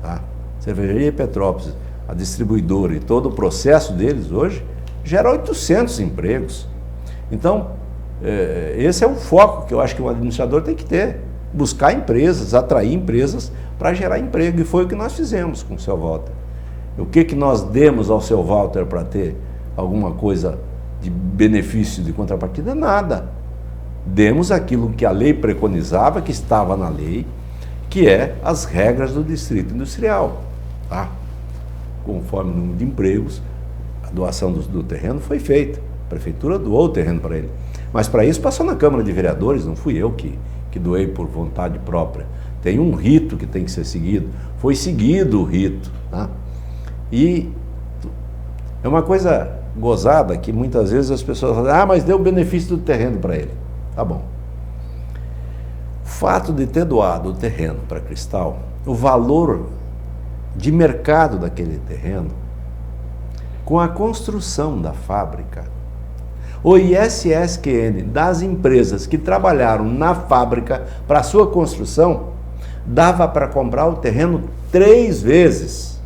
Tá? Cervejaria Petrópolis, a distribuidora e todo o processo deles hoje, gera 800 empregos. Então, esse é o foco que eu acho que o administrador tem que ter. Buscar empresas, atrair empresas para gerar emprego. E foi o que nós fizemos com o seu Walter. O que nós demos ao seu Walter para ter alguma coisa de benefício de contrapartida? Nada. Demos aquilo que a lei preconizava, que estava na lei, que é as regras do distrito industrial. Tá? Conforme o número de empregos, a doação do terreno foi feita. A prefeitura doou o terreno para ele. Mas para isso passou na Câmara de Vereadores, não fui eu que doei por vontade própria. Tem um rito que tem que ser seguido. Foi seguido o rito. Tá? E é uma coisa gozada que muitas vezes as pessoas falam, mas deu o benefício do terreno para ele. Tá bom. O fato de ter doado o terreno para Cristal, o valor de mercado daquele terreno, com a construção da fábrica, o ISSQN das empresas que trabalharam na fábrica para sua construção, dava para comprar o terreno 3 vezes.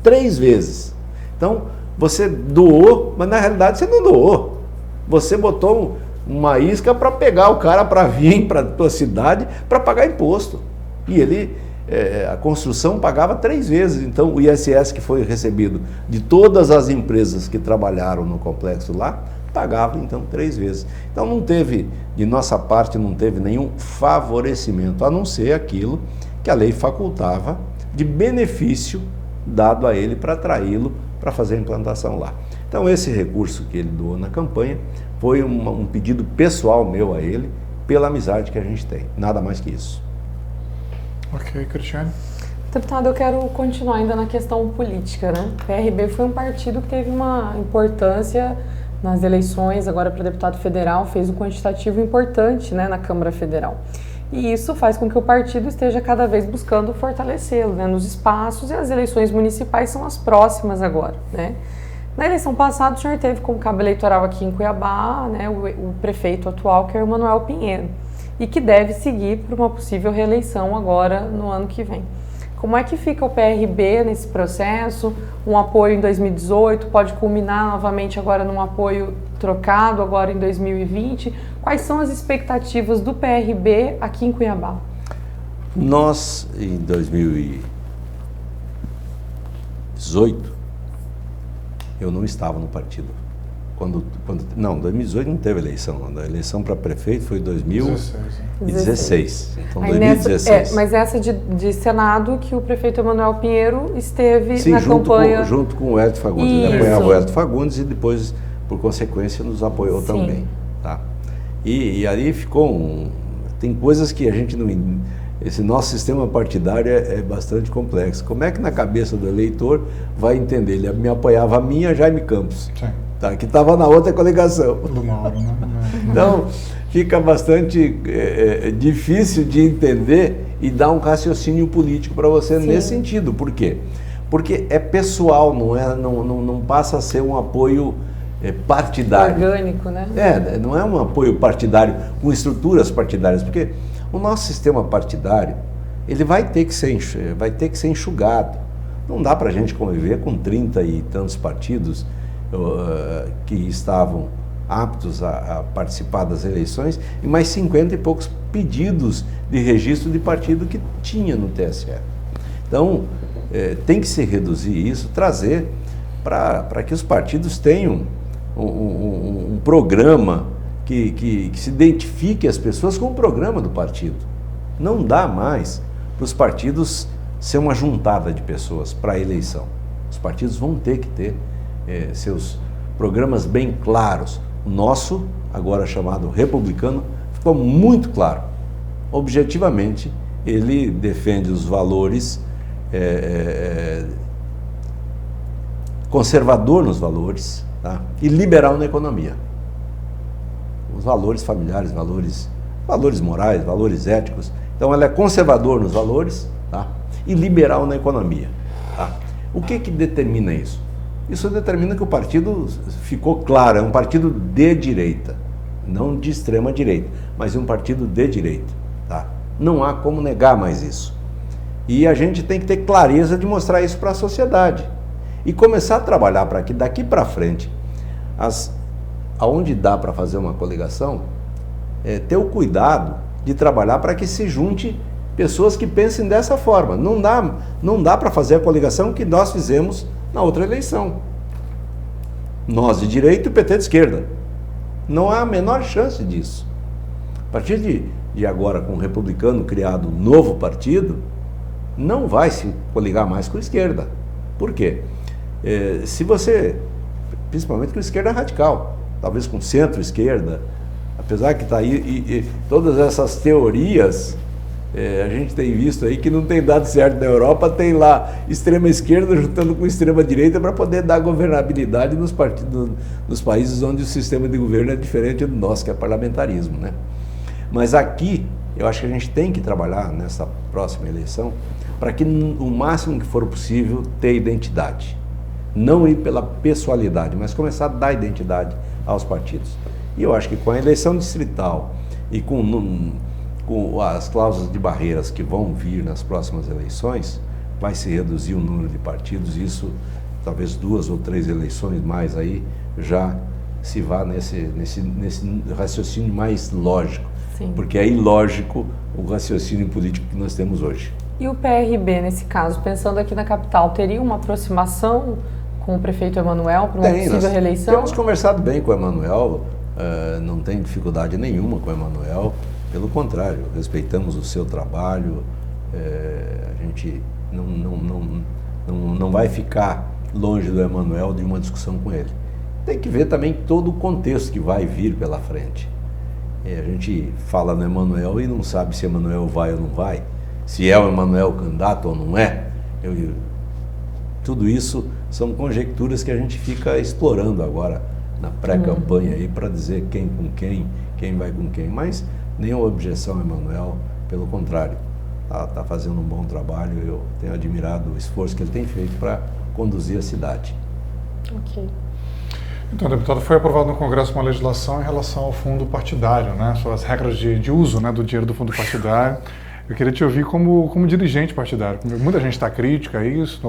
3 vezes. Então, você doou, mas na realidade você não doou. Você botou uma isca para pegar o cara para vir para a tua cidade para pagar imposto. E ele, a construção pagava 3 vezes. Então, o ISS que foi recebido de todas as empresas que trabalharam no complexo lá, pagava então 3 vezes. Então, não teve, de nossa parte, não teve nenhum favorecimento, a não ser aquilo que a lei facultava de benefício dado a ele para atraí-lo para fazer a implantação lá. Então esse recurso que ele doou na campanha foi um pedido pessoal meu a ele, pela amizade que a gente tem, nada mais que isso. Ok, Cristiane. Deputado, eu quero continuar ainda na questão política, né? O PRB foi um partido que teve uma importância nas eleições, agora para deputado federal, fez um quantitativo importante, né, na Câmara Federal. E isso faz com que o partido esteja cada vez buscando fortalecê-lo, né, nos espaços, e as eleições municipais são as próximas agora, né? Na eleição passada, o senhor teve como cabo eleitoral aqui em Cuiabá, né, o prefeito atual, que é o Emanuel Pinheiro, e que deve seguir para uma possível reeleição agora no ano que vem. Como é que fica o PRB nesse processo? Um apoio em 2018 pode culminar novamente agora num apoio trocado agora em 2020? Quais são as expectativas do PRB aqui em Cuiabá? Nós, em 2018, eu não estava no partido. Não, 2018 não teve eleição. A eleição para prefeito foi em 2016. Então, 2016. Mas essa de Senado, que o prefeito Emanuel Pinheiro esteve na campanha... junto com o Hélio Fagundes. Ele apoiava o Hélio Fagundes e depois, por consequência, nos apoiou também. Tá? E aí ficou tem coisas que a gente não... Esse nosso sistema partidário é bastante complexo. Como é que na cabeça do eleitor vai entender? Ele me apoiava a mim, a Jaime Campos. Sim. Tá, que estava na outra coligação. Do Mauro, né? Então, fica bastante difícil de entender e dar um raciocínio político para você nesse sentido. Por quê? Porque é pessoal, não passa a ser um apoio partidário. Orgânico, né? Não é um apoio partidário com estruturas partidárias, porque o nosso sistema partidário, ele vai ter que ser enxugado. Não dá para a gente conviver com 30 e tantos partidos que estavam aptos a participar das eleições e mais 50 e poucos pedidos de registro de partido que tinha no TSE. Então, tem que se reduzir isso, trazer para que os partidos tenham um programa que se identifique as pessoas com o programa do partido. Não dá mais para os partidos ser uma juntada de pessoas para a eleição. Os partidos vão ter que ter seus programas bem claros. O nosso, agora chamado republicano, ficou muito claro. Objetivamente, ele defende os valores, conservador nos valores, tá? E liberal na economia. Os valores familiares, valores morais, valores éticos. Então, ela é conservador nos valores, tá? E liberal na economia. Tá? O que determina isso? Isso determina que o partido ficou claro, é um partido de direita, não de extrema direita, mas um partido de direita. Tá? Não há como negar mais isso. E a gente tem que ter clareza de mostrar isso para a sociedade. E começar a trabalhar para que daqui para frente, aonde dá para fazer uma coligação, ter o cuidado de trabalhar para que se junte pessoas que pensem dessa forma. Não dá para fazer a coligação que nós fizemos na outra eleição. Nós de direita e o PT de esquerda. Não há a menor chance disso. A partir de agora, com o republicano criado um novo partido, não vai se coligar mais com a esquerda. Por quê? Se você, principalmente com a esquerda radical, talvez com centro-esquerda, apesar que está aí, e todas essas teorias, a gente tem visto aí que não tem dado certo na Europa, tem lá extrema-esquerda juntando com extrema-direita para poder dar governabilidade nos países onde o sistema de governo é diferente do nosso, que é parlamentarismo, né? Mas aqui, eu acho que a gente tem que trabalhar nessa próxima eleição para que o máximo que for possível ter identidade. Não ir pela pessoalidade, mas começar a dar identidade aos partidos. E eu acho que com a eleição distrital e com as cláusulas de barreiras que vão vir nas próximas eleições, vai se reduzir o número de partidos, e isso, talvez 2 ou 3 eleições mais aí, já se vá nesse raciocínio mais lógico. Sim. Porque é ilógico o raciocínio político que nós temos hoje. E o PRB, nesse caso, pensando aqui na capital, teria uma aproximação com o prefeito Emanuel para uma possível reeleição? Temos conversado bem com o Emanuel, não tem dificuldade nenhuma com o Emanuel, pelo contrário, respeitamos o seu trabalho, a gente não vai ficar longe do Emanuel de uma discussão com ele. Tem que ver também todo o contexto que vai vir pela frente. A gente fala no Emanuel e não sabe se Emanuel vai ou não vai, se é o Emanuel candidato ou não é. Tudo isso são conjecturas que a gente fica explorando agora na pré-campanha aí para dizer quem com quem vai com quem. Mas nenhuma objeção, Emanuel, pelo contrário, está fazendo um bom trabalho. Eu tenho admirado o esforço que ele tem feito para conduzir a cidade. Ok. Então, deputado, foi aprovado no Congresso uma legislação em relação ao fundo partidário, né, sobre as regras de uso, né, do dinheiro do fundo partidário. Eu queria te ouvir como dirigente partidário. Muita gente está crítica a isso,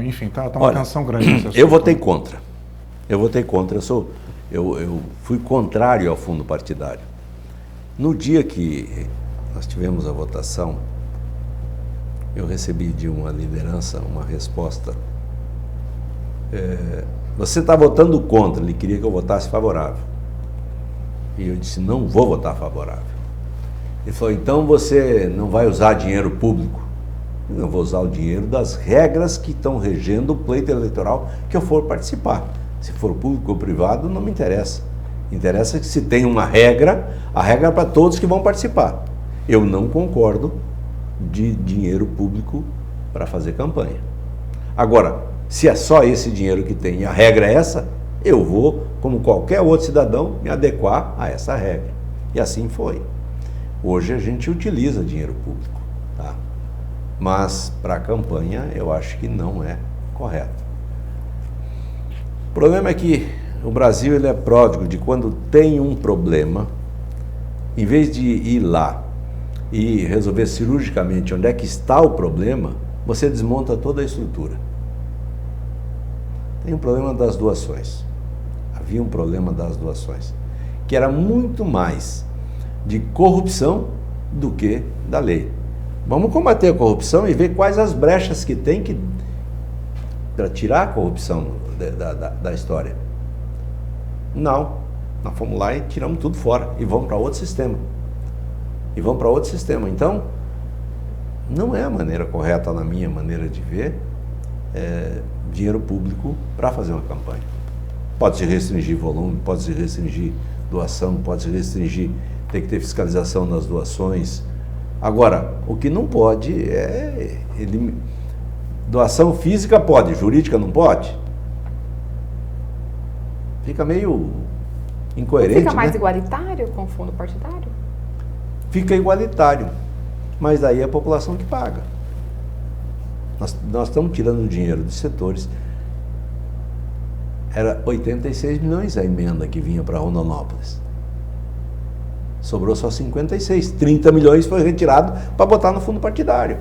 enfim, está uma tensão grande nesse assunto. Eu votei contra. Eu fui contrário ao fundo partidário. No dia que nós tivemos a votação, eu recebi de uma liderança uma resposta. Você está votando contra, ele queria que eu votasse favorável. E eu disse, não vou votar favorável. Ele falou, então você não vai usar dinheiro público? Eu não vou usar o dinheiro das regras que estão regendo o pleito eleitoral que eu for participar. Se for público ou privado, não me interessa. Interessa que se tem uma regra, a regra é para todos que vão participar. Eu não concordo de dinheiro público para fazer campanha. Agora, se é só esse dinheiro que tem e a regra é essa, eu vou, como qualquer outro cidadão, me adequar a essa regra. E assim foi. Hoje a gente utiliza dinheiro público, tá? Mas para a campanha eu acho que não é correto. O problema é que o Brasil ele é pródigo de quando tem um problema, em vez de ir lá e resolver cirurgicamente onde é que está o problema, você desmonta toda a estrutura. Tem um problema das doações. Havia um problema das doações, que era muito mais de corrupção do que da lei. Vamos combater a corrupção e ver quais as brechas que tem para tirar a corrupção da história. Não, nós fomos lá e tiramos tudo fora e vamos para outro sistema. Então, não é a maneira correta, na minha maneira de ver, dinheiro público para fazer uma campanha. Pode-se restringir volume, pode-se restringir doação, pode-se restringir, tem que ter fiscalização nas doações. Agora, o que não pode doação física pode, jurídica não pode. Fica meio incoerente, Fica mais né? igualitário com o fundo partidário? Fica igualitário, mas daí é a população que paga. Nós estamos tirando dinheiro dos setores. Era 86 milhões a emenda que vinha para Rondonópolis. Sobrou só 56. 30 milhões foi retirado para botar no fundo partidário.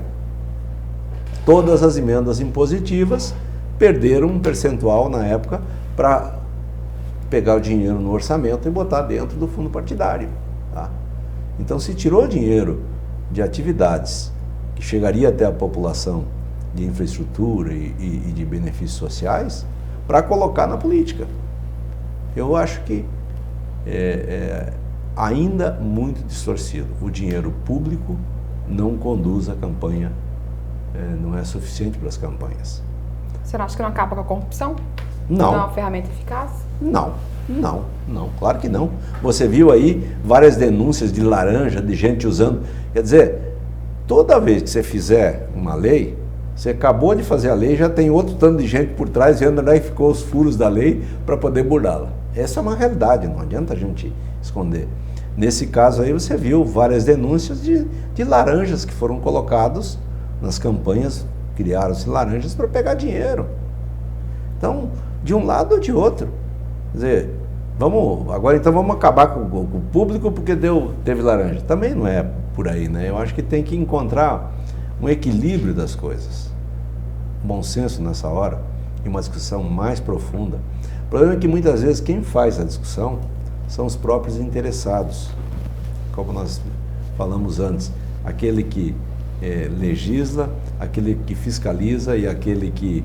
Todas as emendas impositivas perderam um percentual na época para pegar o dinheiro no orçamento e botar dentro do fundo partidário. Tá? Então se tirou dinheiro de atividades que chegaria até a população de infraestrutura e de benefícios sociais para colocar na política. Eu acho que ainda muito distorcido. O dinheiro público não conduz a campanha, não é suficiente para as campanhas. Você não acha que não acaba com a corrupção? Não. Não é uma ferramenta eficaz? Não, claro que não. Você viu aí várias denúncias de laranja, de gente usando. Quer dizer, toda vez que você fizer uma lei, você acabou de fazer a lei, já tem outro tanto de gente por trás vendo onde ficou os furos da lei para poder burlá-la. Essa é uma realidade, não adianta a gente esconder. Nesse caso aí você viu várias denúncias de laranjas que foram colocados nas campanhas, criaram-se laranjas para pegar dinheiro. Então, de um lado ou de outro. Quer dizer, agora então vamos acabar com o público porque teve laranja. Também não é por aí, né? Eu acho que tem que encontrar um equilíbrio das coisas. Bom senso nessa hora e uma discussão mais profunda. O problema é que muitas vezes quem faz a discussão são os próprios interessados. Como nós falamos antes, aquele que legisla, aquele que fiscaliza e aquele que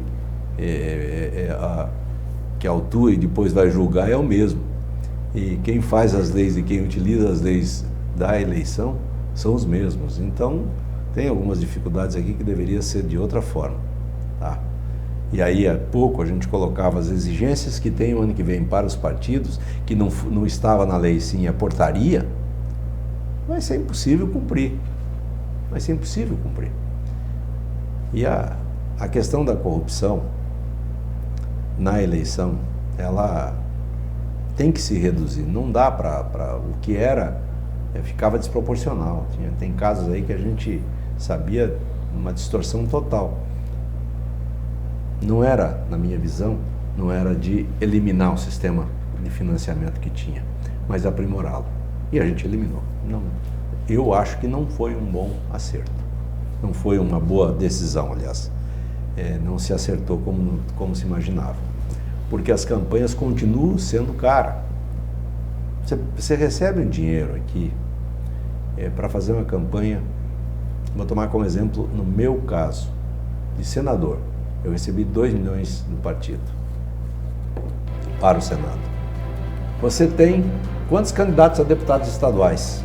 autua e depois vai julgar é o mesmo. E quem faz as leis e quem utiliza as leis da eleição são os mesmos. Então, tem algumas dificuldades aqui que deveria ser de outra forma. Tá? E aí, há pouco, a gente colocava as exigências que tem o ano que vem para os partidos, que não estava na lei, sim, a portaria, vai ser impossível cumprir. Vai ser impossível cumprir. E a questão da corrupção na eleição, ela tem que se reduzir. Não dá para o que era, ficava desproporcional. Tem casos aí que a gente sabia uma distorção total. Não era, na minha visão, não era de eliminar o sistema de financiamento que tinha, mas aprimorá-lo. E a gente eliminou. Não, eu acho que não foi um bom acerto. Não foi uma boa decisão, aliás. Não se acertou como se imaginava. Porque as campanhas continuam sendo caras. Você recebe um dinheiro aqui para fazer uma campanha. Vou tomar como exemplo, no meu caso, de senador. Eu recebi 2 milhões do partido para o Senado. Você tem quantos candidatos a deputados estaduais?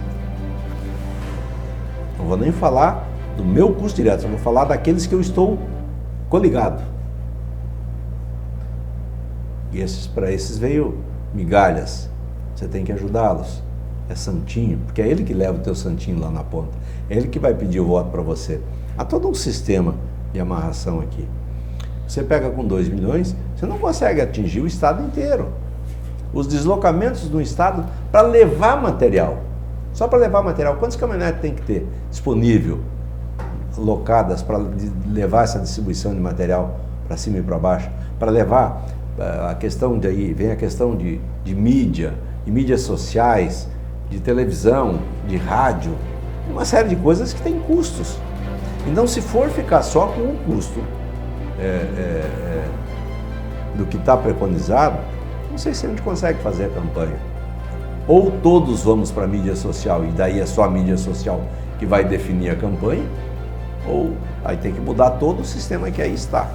Não vou nem falar do meu custo direto, eu vou falar daqueles que eu estou coligado. E para esses veio migalhas. Você tem que ajudá-los. É santinho, porque é ele que leva o teu santinho lá na ponta. É ele que vai pedir o voto para você. Há todo um sistema de amarração aqui. Você pega com 2 milhões, você não consegue atingir o estado inteiro. Os deslocamentos do estado para levar material. Só para levar material, quantas caminhonetes tem que ter disponível, locadas para levar essa distribuição de material para cima e para baixo? Para levar a questão de aí, vem a questão de mídia, de mídias sociais, de televisão, de rádio, uma série de coisas que têm custos. Então, se for ficar só com o custo do que está preconizado, não sei se a gente consegue fazer a campanha. Ou todos vamos para a mídia social e daí é só a mídia social que vai definir a campanha, ou aí tem que mudar todo o sistema que aí está.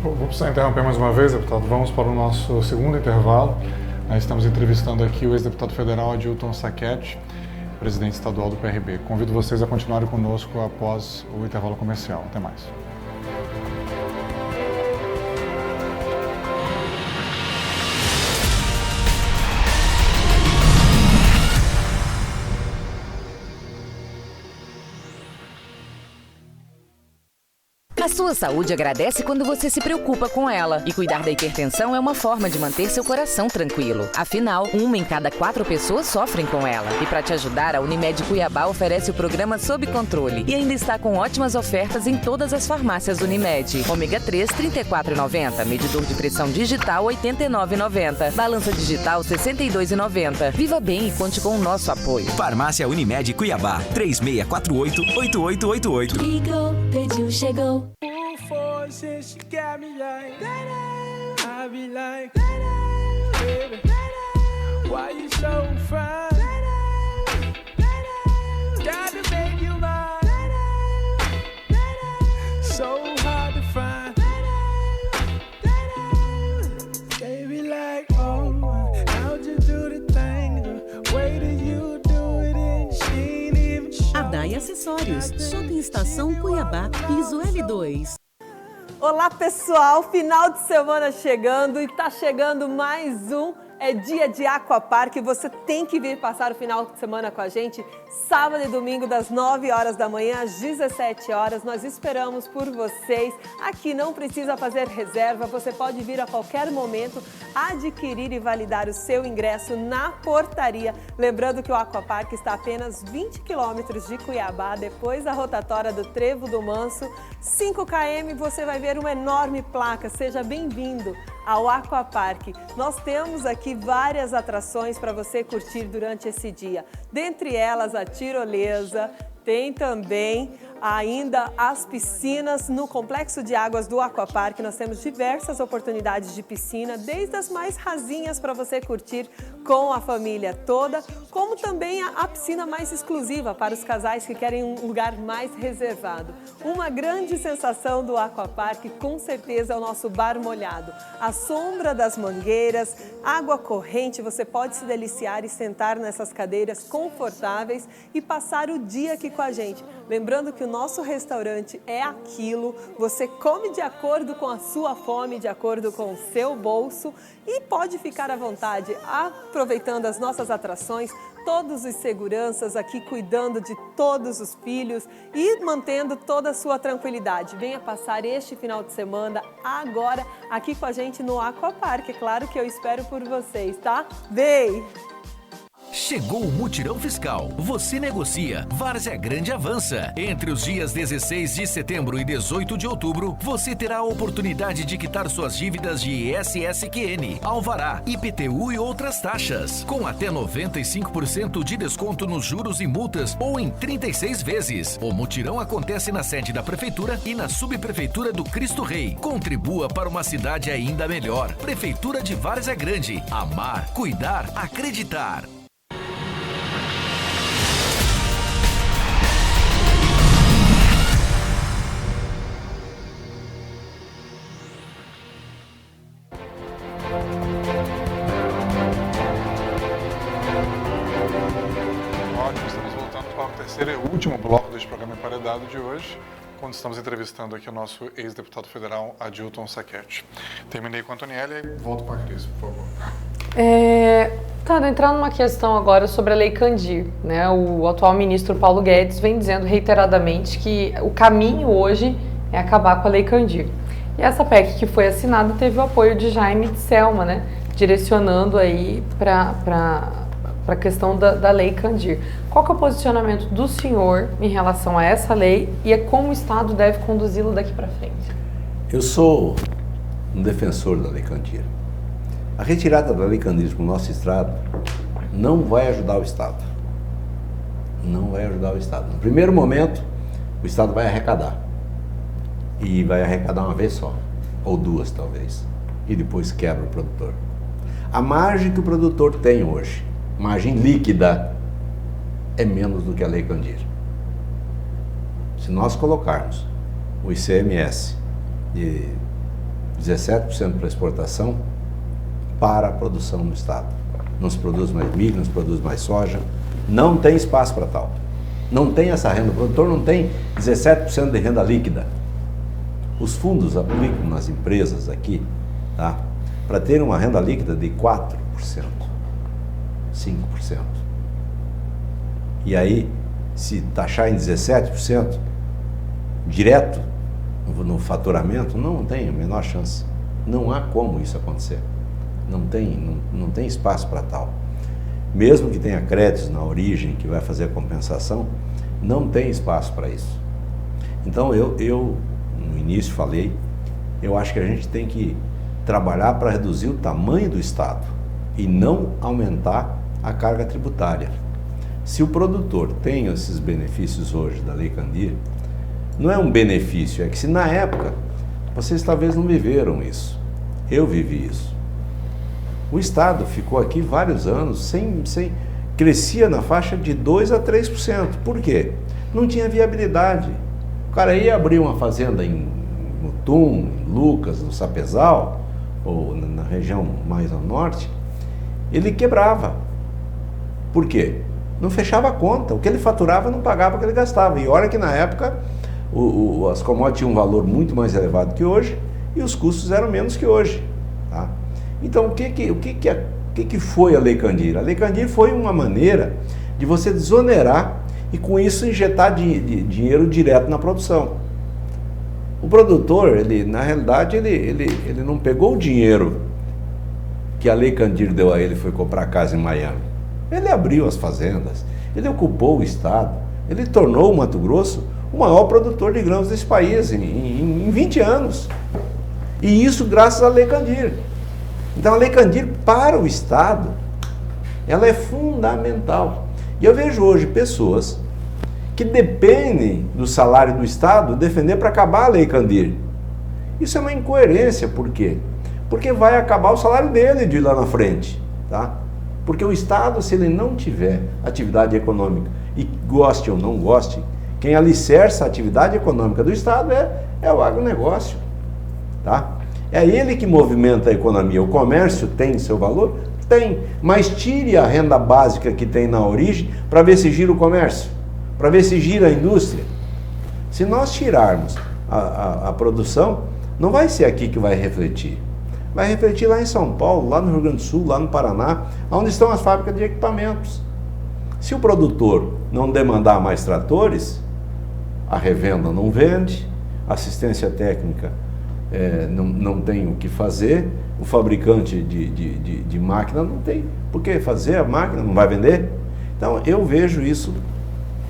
Vou precisar interromper mais uma vez, deputado. Vamos para o nosso segundo intervalo. Nós estamos entrevistando aqui o ex-deputado federal Adilton Sacchetti, presidente estadual do PRB. Convido vocês a continuarem conosco após o intervalo comercial. Até mais. A sua saúde agradece quando você se preocupa com ela. E cuidar da hipertensão é uma forma de manter seu coração tranquilo. Afinal, 1 em cada 4 pessoas sofrem com ela. E para te ajudar, a Unimed Cuiabá oferece o programa Sob Controle. E ainda está com ótimas ofertas em todas as farmácias Unimed. Ômega 3, R$ 34,90. Medidor de pressão digital, R$ 89,90. Balança digital, R$ 62,90. Viva bem e conte com o nosso apoio. Farmácia Unimed Cuiabá, 3648-8888. Ligou, pediu, chegou. Since you got me like I be like, baby, why you so fine? Gotta make you mine. So hard to find. Baby, like, oh, how'd you do the thing? The way that you do it, and she ain't even show. Adai Acessórios, Shopping Estação Cuiabá, piso L2. Olá pessoal, final de semana chegando e tá chegando mais um dia de Aquapark. Você tem que vir passar o final de semana com a gente, sábado e domingo das 9 horas da manhã às 17 horas. Nós esperamos por vocês. Aqui não precisa fazer reserva, você pode vir a qualquer momento adquirir e validar o seu ingresso na portaria. Lembrando que o Aquapark está a apenas 20 quilômetros de Cuiabá, depois da rotatória do Trevo do Manso. 5 km, você vai ver uma enorme placa. Seja bem-vindo ao Aquapark. Nós temos aqui várias atrações para você curtir durante esse dia. Dentre elas, a tirolesa, tem também ainda as piscinas. No complexo de águas do Aquapark, nós temos diversas oportunidades de piscina, desde as mais rasinhas para você curtir com a família toda, como também a piscina mais exclusiva para os casais que querem um lugar mais reservado. Uma grande sensação do Aquapark, com certeza, é o nosso bar molhado. A sombra das mangueiras, água corrente, você pode se deliciar e sentar nessas cadeiras confortáveis e passar o dia aqui com a gente. Lembrando que o nosso restaurante é aquilo, você come de acordo com a sua fome, de acordo com o seu bolso e pode ficar à vontade aproveitando as nossas atrações, todos os seguranças aqui cuidando de todos os filhos e mantendo toda a sua tranquilidade. Venha passar este final de semana agora aqui com a gente no Aquapark. É claro que eu espero por vocês, tá? Vem! Chegou o Mutirão Fiscal. Você negocia, Várzea Grande avança. Entre os dias 16 de setembro e 18 de outubro, você terá a oportunidade de quitar suas dívidas de ISSQN, Alvará, IPTU e outras taxas, com até 95% de desconto nos juros e multas ou em 36 vezes. O Mutirão acontece na sede da Prefeitura e na Subprefeitura do Cristo Rei. Contribua para uma cidade ainda melhor. Prefeitura de Várzea Grande. Amar, cuidar, acreditar. Terceiro e último bloco deste programa Emparedado de hoje, quando estamos entrevistando aqui o nosso ex-deputado federal, Adilton Sacchetti. Terminei com a Antonielli e volto para a Cris, por favor. Entrando numa questão agora sobre a Lei Candir, né? O atual ministro Paulo Guedes vem dizendo reiteradamente que o caminho hoje é acabar com a Lei Candir. E essa PEC que foi assinada teve o apoio de Jaime de Selma, né? Direcionando aí para a questão da Lei Candir. Qual que é o posicionamento do senhor em relação a essa lei e como o Estado deve conduzi-lo daqui para frente? Eu sou um defensor da Lei Candir. A retirada da Lei Candir para o nosso Estado não vai ajudar o Estado. Não vai ajudar o Estado. No primeiro momento, o Estado vai arrecadar. E vai arrecadar uma vez só, ou duas talvez. E depois quebra o produtor. A margem que o produtor tem hoje, margem líquida, é menos do que a Lei Candir. Se nós colocarmos o ICMS de 17% para exportação, para a produção no Estado. Não se produz mais milho, não se produz mais soja, não tem espaço para tal. Não tem essa renda, o produtor não tem 17% de renda líquida. Os fundos aplicam nas empresas aqui, tá? Para ter uma renda líquida de 4%, 5%. E aí, se taxar em 17%, direto no faturamento, não tem a menor chance. Não há como isso acontecer. Não tem espaço para tal. Mesmo que tenha créditos na origem, que vai fazer a compensação, não tem espaço para isso. Então, eu no início falei, eu acho que a gente tem que trabalhar para reduzir o tamanho do Estado e não aumentar a carga tributária. Se o produtor tem esses benefícios hoje da Lei Candir, não é um benefício, é que se na época, vocês talvez não viveram isso, eu vivi isso. O Estado ficou aqui vários anos crescia na faixa de 2% a 3%. Por quê? Não tinha viabilidade. O cara ia abrir uma fazenda em Mutum, em Lucas, no Sapezal, ou na região mais ao norte, ele quebrava. Por quê? Não fechava a conta. O que ele faturava não pagava o que ele gastava. E olha que na época as commodities tinham um valor muito mais elevado que hoje e os custos eram menos que hoje. Tá? Então, o que foi a Lei Candir? A Lei Candir foi uma maneira de você desonerar e com isso injetar dinheiro direto na produção. O produtor, na realidade, ele não pegou o dinheiro que a Lei Candir deu a ele e foi comprar casa em Miami. Ele abriu as fazendas, ele ocupou o Estado, ele tornou o Mato Grosso o maior produtor de grãos desse país em 20 anos. E isso graças à Lei Candir. Então a Lei Candir para o Estado, ela é fundamental. E eu vejo hoje pessoas que dependem do salário do Estado defender para acabar a Lei Candir. Isso é uma incoerência, por quê? Porque vai acabar o salário dele de lá na frente, tá? Porque o Estado, se ele não tiver atividade econômica, e goste ou não goste, quem alicerça a atividade econômica do Estado é o agronegócio, tá? É ele que movimenta a economia. O comércio tem seu valor? Tem, mas tire a renda básica que tem na origem para ver se gira o comércio, para ver se gira a indústria. Se nós tirarmos a produção, não vai ser aqui que vai refletir. Vai refletir lá em São Paulo, lá no Rio Grande do Sul, lá no Paraná, onde estão as fábricas de equipamentos. Se o produtor não demandar mais tratores, a revenda não vende, a assistência técnica não tem o que fazer, o fabricante de máquina não tem por que fazer, a máquina não vai vender. Então eu vejo isso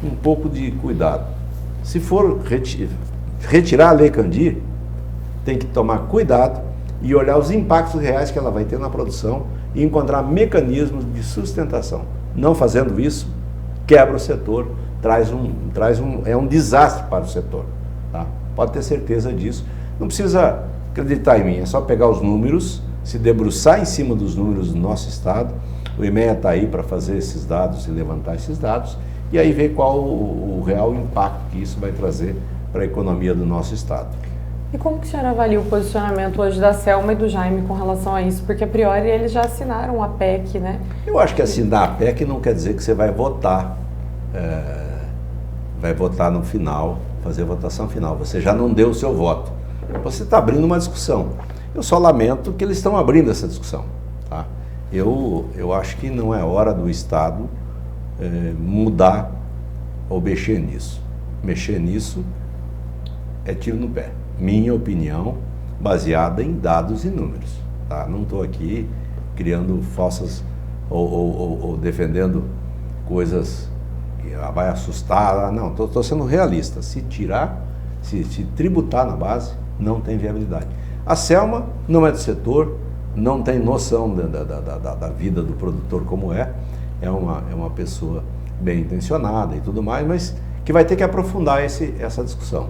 um pouco de cuidado. Se for retirar a Lei Candir, tem que tomar cuidado e olhar os impactos reais que ela vai ter na produção e encontrar mecanismos de sustentação. Não fazendo isso, quebra o setor, é um desastre para o setor. Tá? Pode ter certeza disso. Não precisa acreditar em mim, é só pegar os números, se debruçar em cima dos números do nosso estado. O IMEA está aí para fazer esses dados e levantar esses dados, e aí ver qual o real impacto que isso vai trazer para a economia do nosso estado. E como que o senhor avalia o posicionamento hoje da Selma e do Jaime com relação a isso? Porque a priori eles já assinaram a PEC, né? Eu acho que assinar a PEC não quer dizer que você vai votar, no final, fazer a votação final. Você já não deu o seu voto. Você está abrindo uma discussão. Eu só lamento que eles estão abrindo essa discussão. Tá? Eu acho que não é hora do Estado mudar ou mexer nisso. Mexer nisso é tiro no pé. Minha opinião, baseada em dados e números. Tá? Não estou aqui criando falsas ou defendendo coisas que vai assustar. Não, estou sendo realista. Se tirar, se tributar na base, não tem viabilidade. A Selma não é do setor, não tem noção da vida do produtor como é uma pessoa bem intencionada e tudo mais, mas que vai ter que aprofundar essa discussão.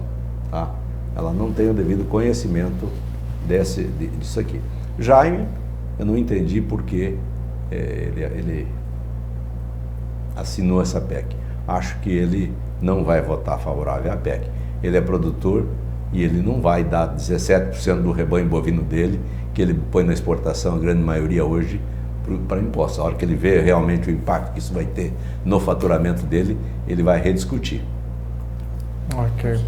Tá? Ela não tem o devido conhecimento disso aqui. Jaime, eu não entendi por que ele assinou essa PEC. Acho que ele não vai votar favorável à PEC. Ele é produtor e ele não vai dar 17% do rebanho bovino dele, que ele põe na exportação, a grande maioria hoje, para impostos. A hora que ele vê realmente o impacto que isso vai ter no faturamento dele, ele vai rediscutir. Ok.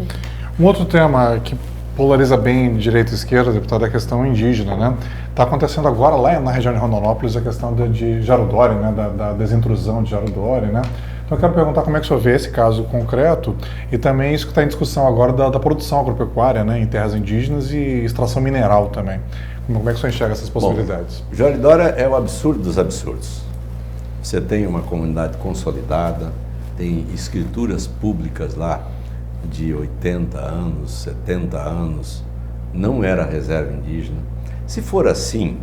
Um outro tema que polariza bem direita e esquerda, deputado, é a questão indígena, né? Está acontecendo agora lá na região de Rondonópolis a questão de Jarudori, né? Da desintrusão de Jarudori, né? Então eu quero perguntar como é que o senhor vê esse caso concreto e também isso que está em discussão agora da produção agropecuária, né? Em terras indígenas e extração mineral também. Como é que o senhor enxerga essas possibilidades? Bom, Jarudori é o absurdo dos absurdos. Você tem uma comunidade consolidada, tem escrituras públicas lá de 80 anos, 70 anos, não era reserva indígena. Se for assim,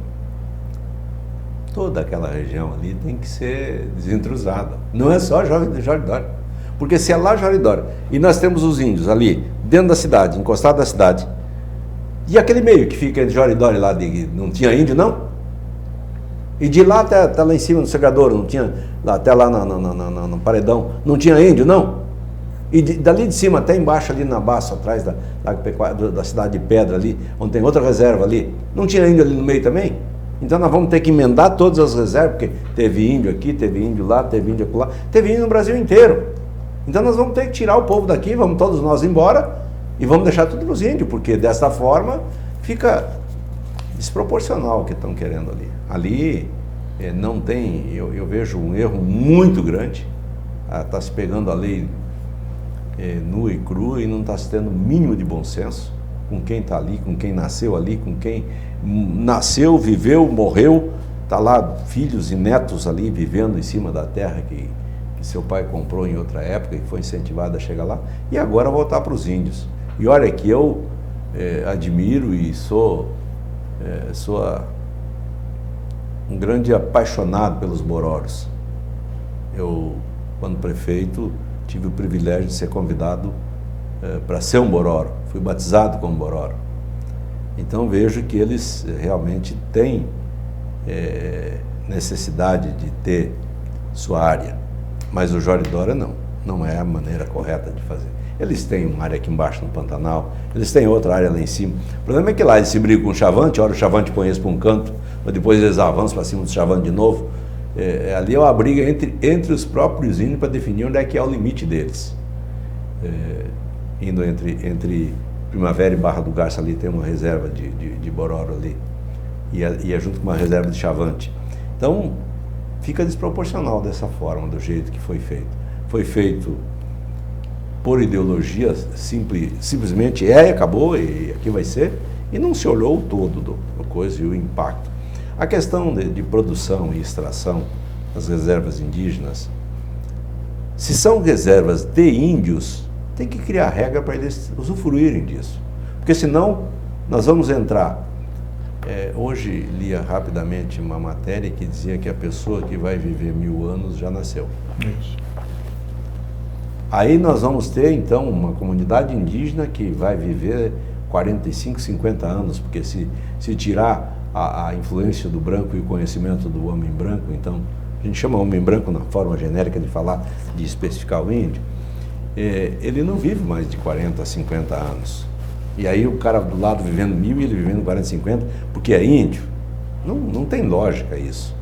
toda aquela região ali tem que ser desintrusada. Não é só Jarudori. Porque se é lá Jarudori, e nós temos os índios ali, dentro da cidade, encostado da cidade, e aquele meio que fica entre Jarudori lá, não tinha índio, não? E de lá até lá em cima no Segadouro, não tinha, até lá no Paredão, não tinha índio, não? E dali de cima até embaixo ali na Baço, atrás da cidade de Pedra ali, onde tem outra reserva ali, não tinha índio ali no meio também? Então nós vamos ter que emendar todas as reservas, porque teve índio aqui, teve índio lá, teve índio acolá, teve índio no Brasil inteiro. Então nós vamos ter que tirar o povo daqui, vamos todos nós embora e vamos deixar tudo nos índios, porque dessa forma fica desproporcional o que estão querendo ali. Ali não tem, eu vejo um erro muito grande, está se pegando a lei nua e crua e não está se tendo o mínimo de bom senso com quem está ali, com quem nasceu ali, com quem nasceu, viveu, morreu, está lá filhos e netos ali vivendo em cima da terra que seu pai comprou em outra época e foi incentivado a chegar lá, e agora voltar para os índios. E olha que eu admiro e sou um grande apaixonado pelos bororos. Eu, quando prefeito, tive o privilégio de ser convidado para ser um bororo. Fui batizado como bororo. Então vejo que eles realmente têm necessidade de ter sua área. Mas o Jarudori não é a maneira correta de fazer. Eles têm uma área aqui embaixo no Pantanal, eles têm outra área lá em cima. O problema é que lá eles se brigam com o Chavante, hora o Chavante põe eles para um canto, mas depois eles avançam para cima do Chavante de novo. Ali é uma briga entre os próprios índios para definir onde é que é o limite deles. indo entre Primavera e Barra do Garça, ali tem uma reserva de Bororo ali, e é junto com uma reserva de Chavante. Então, fica desproporcional dessa forma, do jeito que foi feito. Foi feito por ideologia, simplesmente e acabou, e aqui vai ser, e não se olhou o todo do coisa e o impacto. A questão de produção e extração das reservas indígenas, se são reservas de índios, tem que criar regra para eles usufruírem disso. Porque senão nós vamos entrar. Hoje lia rapidamente uma matéria que dizia que a pessoa que vai viver 1000 anos já nasceu. Isso. Aí nós vamos ter então uma comunidade indígena que vai viver 45, 50 anos, porque se tirar a influência do branco e o conhecimento do homem branco, então a gente chama homem branco na forma genérica de falar, de especificar o índio, ele não vive mais de 40, 50 anos. E aí o cara do lado vivendo 1000 e ele vivendo 40, 50, porque é índio. Não tem lógica isso.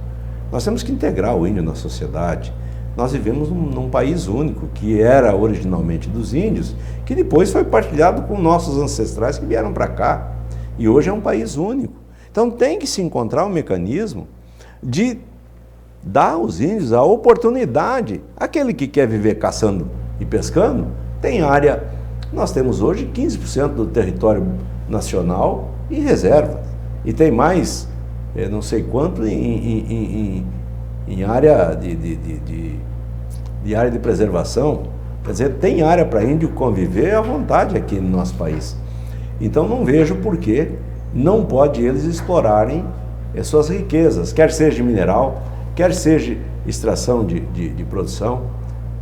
Nós temos que integrar o índio na sociedade. Nós vivemos num país único, que era originalmente dos índios, que depois foi partilhado com nossos ancestrais que vieram para cá. E hoje é um país único. Então tem que se encontrar um mecanismo de dar aos índios a oportunidade. Aquele que quer viver caçando e pescando, tem área. Nós temos hoje 15% do território nacional em reserva. E tem mais, não sei quanto, em área de área de preservação. Quer dizer, tem área para índio conviver à vontade aqui no nosso país. Então não vejo por que não pode eles explorarem as suas riquezas, quer seja mineral, quer seja extração de produção.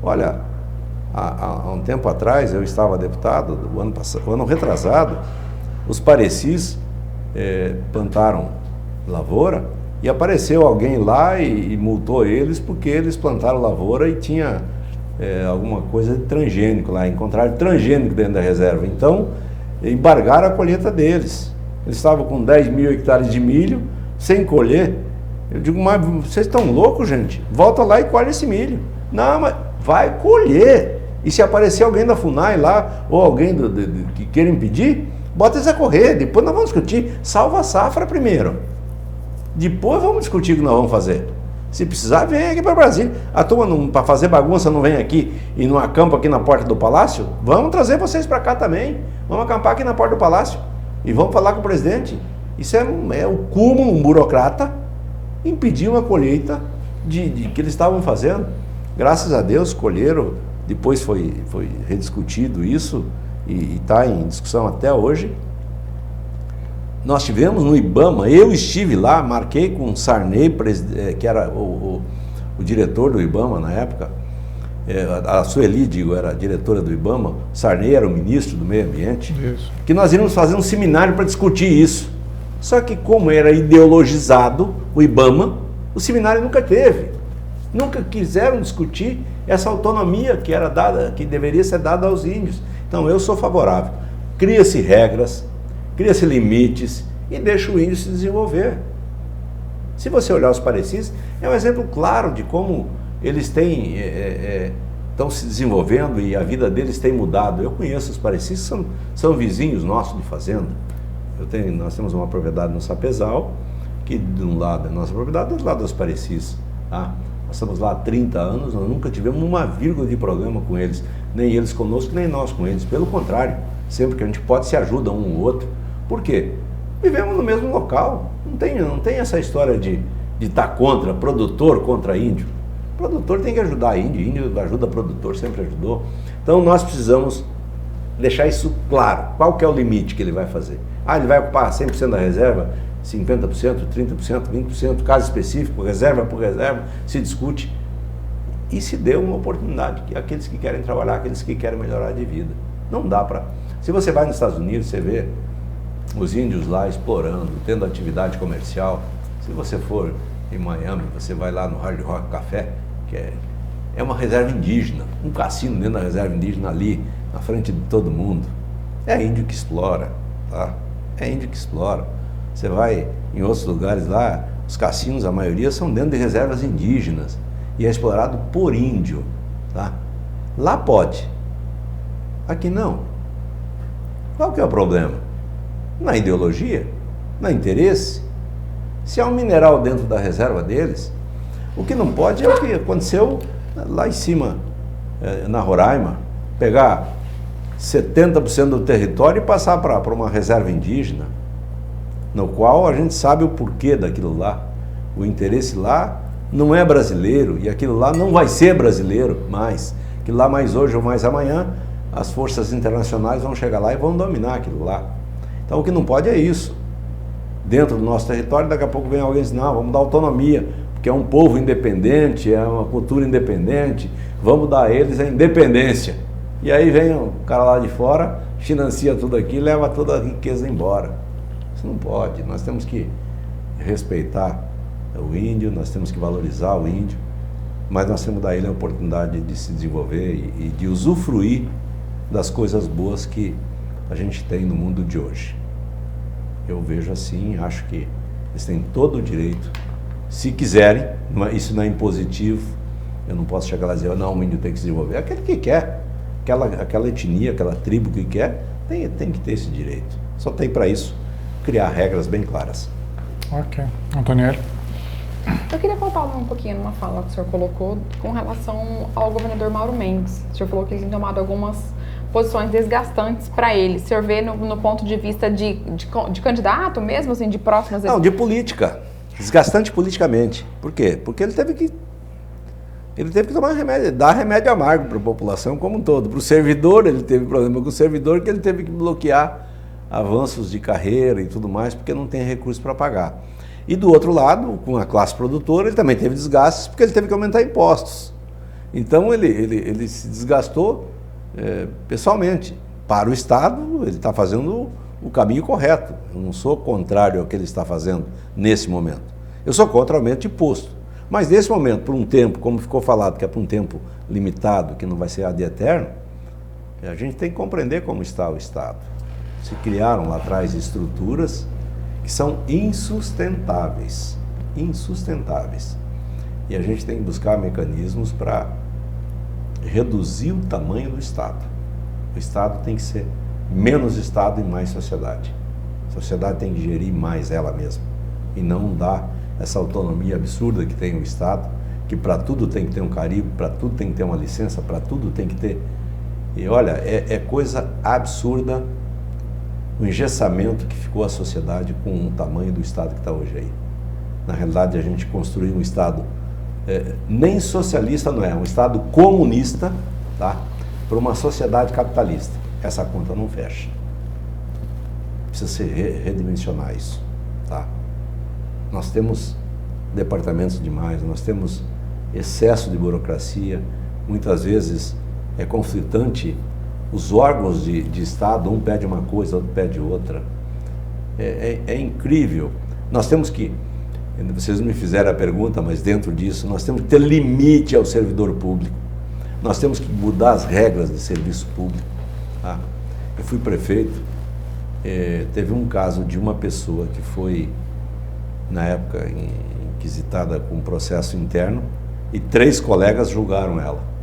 Olha, há um tempo atrás eu estava deputado, o ano retrasado, os parecis plantaram lavoura e apareceu alguém lá e multou eles porque eles plantaram lavoura e tinha alguma coisa de transgênico lá, encontraram transgênico dentro da reserva. Então, embargaram a colheita deles. Eles estavam com 10.000 hectares de milho, sem colher. Eu digo, mas vocês estão loucos, gente? Volta lá e colhe esse milho. Não, mas vai colher. E se aparecer alguém da FUNAI lá, ou alguém que queira impedir, bota eles a correr. Depois nós vamos discutir. Salva a safra primeiro. Depois vamos discutir o que nós vamos fazer. Se precisar, vem aqui para Brasília. A turma, para fazer bagunça, não vem aqui e não acampa aqui na porta do Palácio? Vamos trazer vocês para cá também. Vamos acampar aqui na porta do Palácio. E vamos falar com o presidente. Isso é o cúmulo, um burocrata impedir uma colheita de que eles estavam fazendo. Graças a Deus, colheram. Depois foi rediscutido isso e está em discussão até hoje. Nós tivemos no IBAMA, eu estive lá, marquei com o Sarney, que era o diretor do IBAMA na época, a Sueli, era a diretora do IBAMA, Sarney era o ministro do meio ambiente, isso. Que nós íamos fazer um seminário para discutir isso. Só que como era ideologizado o IBAMA, o seminário nunca teve. Nunca quiseram discutir essa autonomia que era dada, que deveria ser dada aos índios. Então eu sou favorável. Cria-se regras, cria-se limites e deixa o índio se desenvolver. Se você olhar os parecis, é um exemplo claro de como eles estão se desenvolvendo e a vida deles tem mudado. Eu conheço os parecis, são vizinhos nossos de fazenda. Nós temos uma propriedade no Sapezal, que de um lado é nossa propriedade, do outro lado é os parecis. Tá? Nós estamos lá há 30 anos, nós nunca tivemos uma vírgula de problema com eles, nem eles conosco, nem nós com eles. Pelo contrário, sempre que a gente pode se ajuda um ou outro. Por quê? Vivemos no mesmo local. Não tem essa história de estar contra, produtor contra índio. Produtor tem que ajudar índio ajuda produtor, sempre ajudou. Então nós precisamos deixar isso claro. Qual que é o limite que ele vai fazer? Ele vai ocupar 100% da reserva, 50%, 30%, 20%, caso específico, reserva por reserva, se discute. E se dê uma oportunidade àqueles que querem trabalhar, àqueles que querem melhorar de vida. Não dá para... Se você vai nos Estados Unidos, você vê os índios lá explorando, tendo atividade comercial. Se você for em Miami, você vai lá no Hard Rock Café, que é uma reserva indígena, um cassino dentro da reserva indígena ali, na frente de todo mundo. É índio que explora, tá? É índio que explora. Você vai em outros lugares lá, os cassinos, a maioria, são dentro de reservas indígenas e é explorado por índio, tá? Lá pode, aqui não. Qual que é o problema? Na ideologia, no interesse. Se há um mineral dentro da reserva deles, o que não pode é o que aconteceu lá em cima, na Roraima, pegar 70% do território e passar para uma reserva indígena, no qual a gente sabe o porquê daquilo lá. O interesse lá não é brasileiro e aquilo lá não vai ser brasileiro mais. Aquilo lá mais hoje ou mais amanhã, as forças internacionais vão chegar lá e vão dominar aquilo lá. Então o que não pode é isso. Dentro do nosso território, daqui a pouco vem alguém e diz, não, vamos dar autonomia, porque é um povo independente, é uma cultura independente, vamos dar a eles a independência. E aí vem o cara lá de fora, financia tudo aqui e leva toda a riqueza embora. Isso não pode, nós temos que respeitar o índio, nós temos que valorizar o índio, mas nós temos que dar a ele a oportunidade de se desenvolver e de usufruir das coisas boas que a gente tem no mundo de hoje. Eu vejo assim, acho que eles têm todo o direito, se quiserem, isso não é impositivo, eu não posso chegar lá e dizer, não, o índio tem que se desenvolver. Aquele que quer, aquela etnia, aquela tribo que quer, tem que ter esse direito. Só tem para isso criar regras bem claras. Ok. Antonielli? Eu queria voltar um pouquinho numa fala que o senhor colocou com relação ao governador Mauro Mendes. O senhor falou que ele tem tomado algumas posições desgastantes para ele. O senhor vê no ponto de vista de candidato mesmo, assim, de próximas... Não, de política. Desgastante politicamente. Por quê? Porque ele teve que tomar remédio, dar remédio amargo para a população como um todo. Para o servidor, ele teve problema com o servidor, que ele teve que bloquear avanços de carreira e tudo mais, porque não tem recurso para pagar. E do outro lado, com a classe produtora, ele também teve desgastes, porque ele teve que aumentar impostos. Então ele se desgastou pessoalmente. Para o Estado, ele está fazendo o caminho correto. Eu não sou contrário ao que ele está fazendo nesse momento. Eu sou contra o aumento de imposto. Mas nesse momento, por um tempo, como ficou falado, que é por um tempo limitado, que não vai ser ad eterno, a gente tem que compreender como está o Estado. Se criaram lá atrás estruturas que são insustentáveis. Insustentáveis. E a gente tem que buscar mecanismos para reduzir o tamanho do Estado. O Estado tem que ser menos Estado e mais sociedade. A sociedade tem que gerir mais ela mesma e não dar essa autonomia absurda que tem o Estado, que para tudo tem que ter um carimbo, para tudo tem que ter uma licença, para tudo tem que ter... E olha, é coisa absurda o engessamento que ficou a sociedade com o tamanho do Estado que está hoje aí. Na realidade, a gente construiu um Estado nem socialista não é, um Estado comunista, tá? Para uma sociedade capitalista. Essa conta não fecha. Precisa se redimensionar isso, tá? Nós temos departamentos demais, nós temos excesso de burocracia, muitas vezes é conflitante, os órgãos de Estado, um pede uma coisa, outro pede outra. É incrível. Nós temos que, vocês não me fizeram a pergunta, mas dentro disso, nós temos que ter limite ao servidor público. Nós temos que mudar as regras de serviço público. Tá? Eu fui prefeito, teve um caso de uma pessoa que foi, na época, inquisitada com um processo interno, e 3 colegas julgaram ela.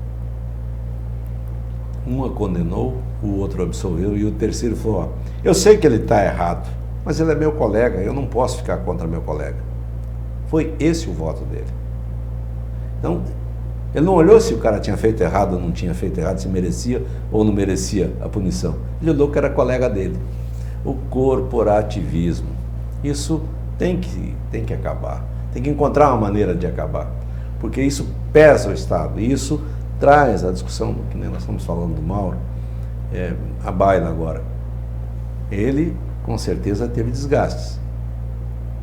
Um a condenou, o outro absolveu, e o terceiro falou, eu sei que ele está errado, mas ele é meu colega, eu não posso ficar contra meu colega. Foi esse o voto dele. Então, ele não olhou se o cara tinha feito errado ou não tinha feito errado, se merecia ou não merecia a punição. Ele olhou que era colega dele. O corporativismo, isso tem que acabar. Tem que encontrar uma maneira de acabar, porque isso pesa o Estado, e isso traz a discussão, que nem nós estamos falando do Mauro, a baila agora. Ele, com certeza, teve desgastes.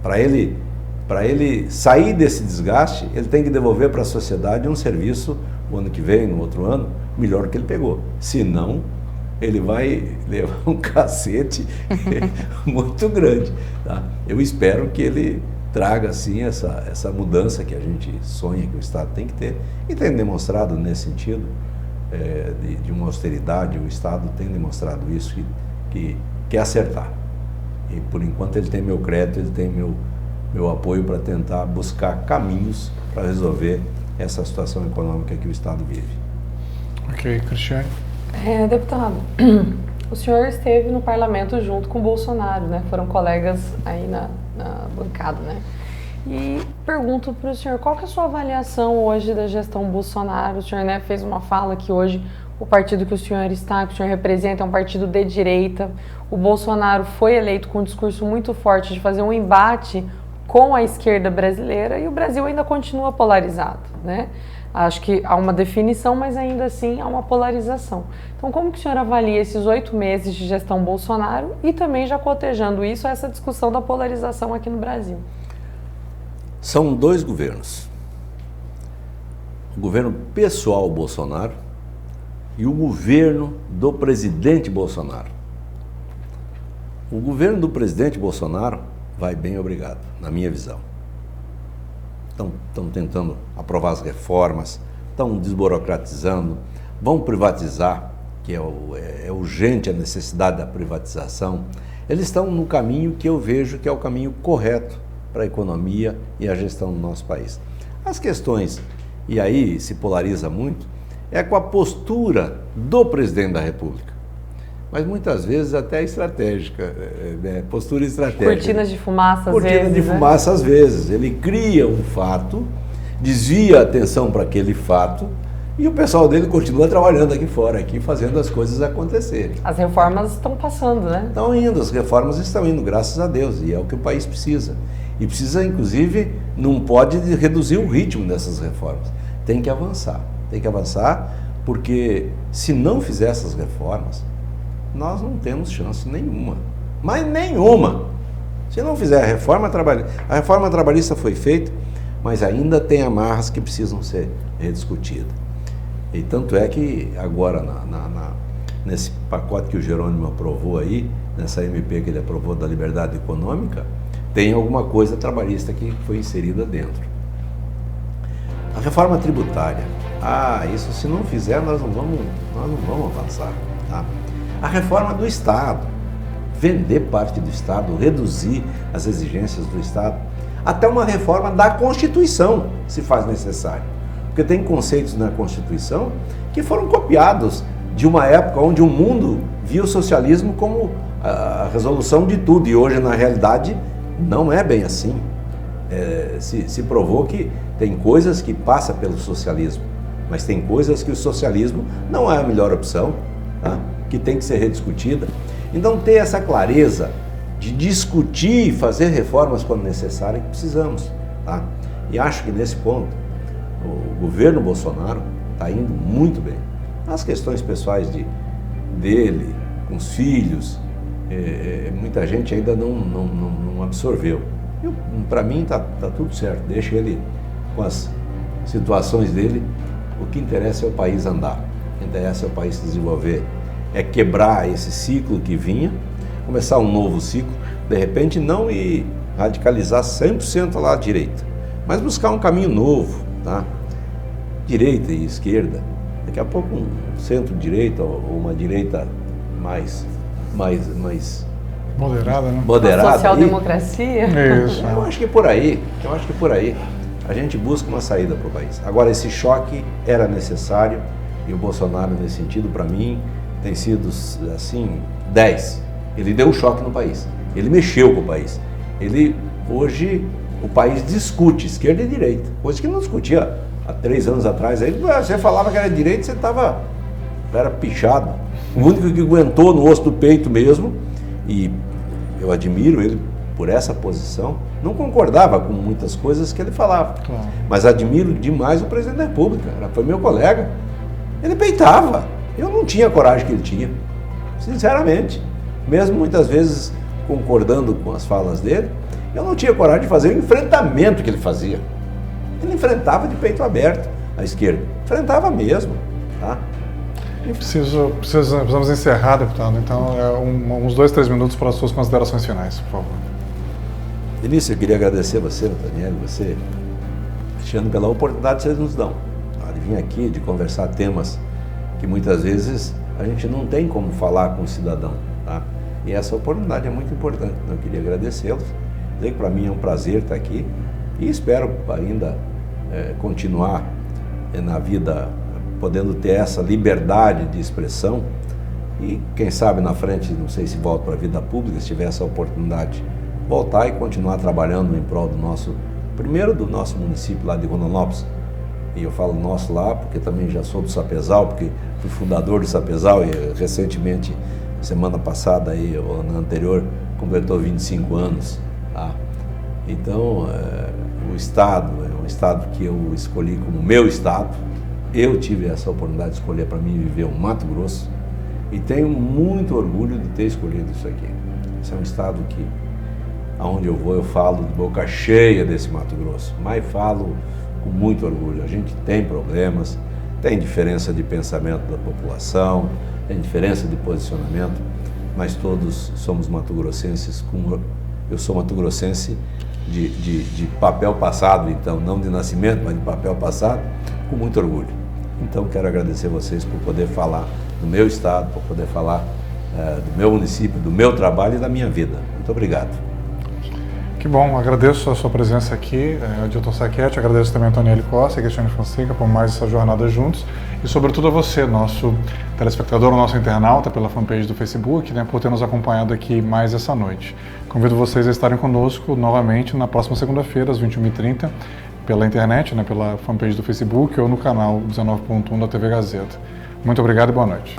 Para ele sair desse desgaste, ele tem que devolver para a sociedade um serviço, o ano que vem, no outro ano, melhor que ele pegou. Senão, ele vai levar um cacete muito grande. Tá? Eu espero que ele traga, assim, essa mudança que a gente sonha que o Estado tem que ter, e tem demonstrado nesse sentido, de uma austeridade, o Estado tem demonstrado isso, que quer acertar. E, por enquanto, ele tem meu crédito, ele tem meu apoio para tentar buscar caminhos para resolver essa situação econômica que o Estado vive. Ok, Cristiane. Deputado, O senhor esteve no parlamento junto com o Bolsonaro, né? Foram colegas aí na bancada, né? E pergunto para o senhor, qual que é a sua avaliação hoje da gestão Bolsonaro? O senhor, né, fez uma fala que hoje o partido que o senhor está, que o senhor representa, é um partido de direita. O Bolsonaro foi eleito com um discurso muito forte de fazer um embate com a esquerda brasileira e o Brasil ainda continua polarizado, né? Acho que há uma definição, mas ainda assim há uma polarização. Então, como que o senhor avalia esses 8 meses de gestão Bolsonaro e também já cotejando isso, essa discussão da polarização aqui no Brasil? São 2 governos. O governo pessoal Bolsonaro e o governo do presidente Bolsonaro. O governo do presidente Bolsonaro vai bem, obrigado, na minha visão. Estão tentando aprovar as reformas, estão desburocratizando, vão privatizar, que é urgente a necessidade da privatização. Eles estão no caminho que eu vejo que é o caminho correto para a economia e a gestão do nosso país. As questões, e aí se polariza muito, é com a postura do presidente da República. Mas muitas vezes até estratégica, postura estratégica. Cortinas de fumaça às vezes. Cortina de fumaça às vezes. Ele cria um fato, desvia a atenção para aquele fato e o pessoal dele continua trabalhando aqui fora, aqui fazendo as coisas acontecerem. As reformas estão passando, né? Estão indo, as reformas estão indo, graças a Deus, e é o que o país precisa. E precisa, inclusive, não pode reduzir o ritmo dessas reformas. Tem que avançar, porque se não fizer essas reformas, nós não temos chance nenhuma, mas nenhuma. Se não fizer a reforma trabalhista foi feita, mas ainda tem amarras que precisam ser rediscutidas. E tanto é que agora, nesse pacote que o Jerônimo aprovou aí, nessa MP que ele aprovou da liberdade econômica, tem alguma coisa trabalhista que foi inserida dentro. A reforma tributária, isso se não fizer nós não vamos avançar, tá? A reforma do Estado, vender parte do Estado, reduzir as exigências do Estado, até uma reforma da Constituição se faz necessário. Porque tem conceitos na Constituição que foram copiados de uma época onde o mundo via o socialismo como a resolução de tudo e hoje, na realidade, não é bem assim. Se provou que tem coisas que passam pelo socialismo, mas tem coisas que o socialismo não é a melhor opção, tá? Que tem que ser rediscutida. Então, ter essa clareza de discutir e fazer reformas quando necessário é que precisamos, tá? E acho que nesse ponto o governo Bolsonaro está indo muito bem. As questões pessoais dele, com os filhos, muita gente ainda não absorveu. Para mim está tudo certo, deixa ele com as situações dele. O que interessa é o país andar, o que interessa é o país se desenvolver, é quebrar esse ciclo que vinha, começar um novo ciclo, de repente não ir radicalizar 100% lá à direita, mas buscar um caminho novo, tá? Direita e esquerda, daqui a pouco um centro-direita ou uma direita mais moderada, né? Moderada. Social-democracia? Isso. Eu acho que por aí a gente busca uma saída para o país. Agora, esse choque era necessário e o Bolsonaro, nesse sentido, para mim, tem sido, assim, 10. Ele deu um choque no país. Ele mexeu com o país. Hoje, o país discute esquerda e direita. Coisa que não discutia há 3 anos atrás. Aí você falava que era direita, você era pichado. O único que aguentou no osso do peito mesmo, e eu admiro ele por essa posição, não concordava com muitas coisas que ele falava. Claro. Mas admiro demais o presidente da República. Foi meu colega. Ele peitava. Eu não tinha a coragem que ele tinha, sinceramente. Mesmo muitas vezes concordando com as falas dele, eu não tinha coragem de fazer o enfrentamento que ele fazia. Ele enfrentava de peito aberto a esquerda. Enfrentava mesmo, tá? Precisamos encerrar, deputado. Então, uns 2, 3 minutos para as suas considerações finais, por favor. Início, eu queria agradecer a você, Nathaniel, você, Cristiano, pela oportunidade que vocês nos dão, tá? De vir aqui, de conversar temas que muitas vezes a gente não tem como falar com o cidadão, tá? E essa oportunidade é muito importante. Então, eu queria agradecê-los, dizer que para mim é um prazer estar aqui e espero ainda continuar na vida, podendo ter essa liberdade de expressão, E quem sabe na frente, não sei se volto para a vida pública, se tiver essa oportunidade, voltar e continuar trabalhando em prol do nosso, primeiro do nosso município lá de Rondonópolis. E eu falo nosso lá porque também já sou do Sapezal, porque fui fundador do Sapezal e recentemente, semana passada aí, ou na anterior, completou 25 anos. Tá? Então, o Estado é um Estado que eu escolhi como meu Estado. Eu tive essa oportunidade de escolher para mim viver o Mato Grosso e tenho muito orgulho de ter escolhido isso aqui. Esse é um Estado que, aonde eu vou, eu falo de boca cheia desse Mato Grosso, mas falo com muito orgulho. A gente tem problemas, tem diferença de pensamento da população, tem diferença de posicionamento, mas todos somos mato-grossenses. Eu sou mato-grossense de papel passado, então, não de nascimento, mas de papel passado, com muito orgulho. Então, quero agradecer vocês por poder falar do meu estado, por poder falar do meu município, do meu trabalho e da minha vida. Muito obrigado. Que bom, agradeço a sua presença aqui, Adilton Sacchetti, agradeço também a Antoniele Costa e a Cristiane Fonseca por mais essa jornada juntos e sobretudo a você, nosso telespectador, nosso internauta pela fanpage do Facebook, né, por ter nos acompanhado aqui mais essa noite. Convido vocês a estarem conosco novamente na próxima segunda-feira, às 21h30, pela internet, né, pela fanpage do Facebook ou no canal 19.1 da TV Gazeta. Muito obrigado e boa noite.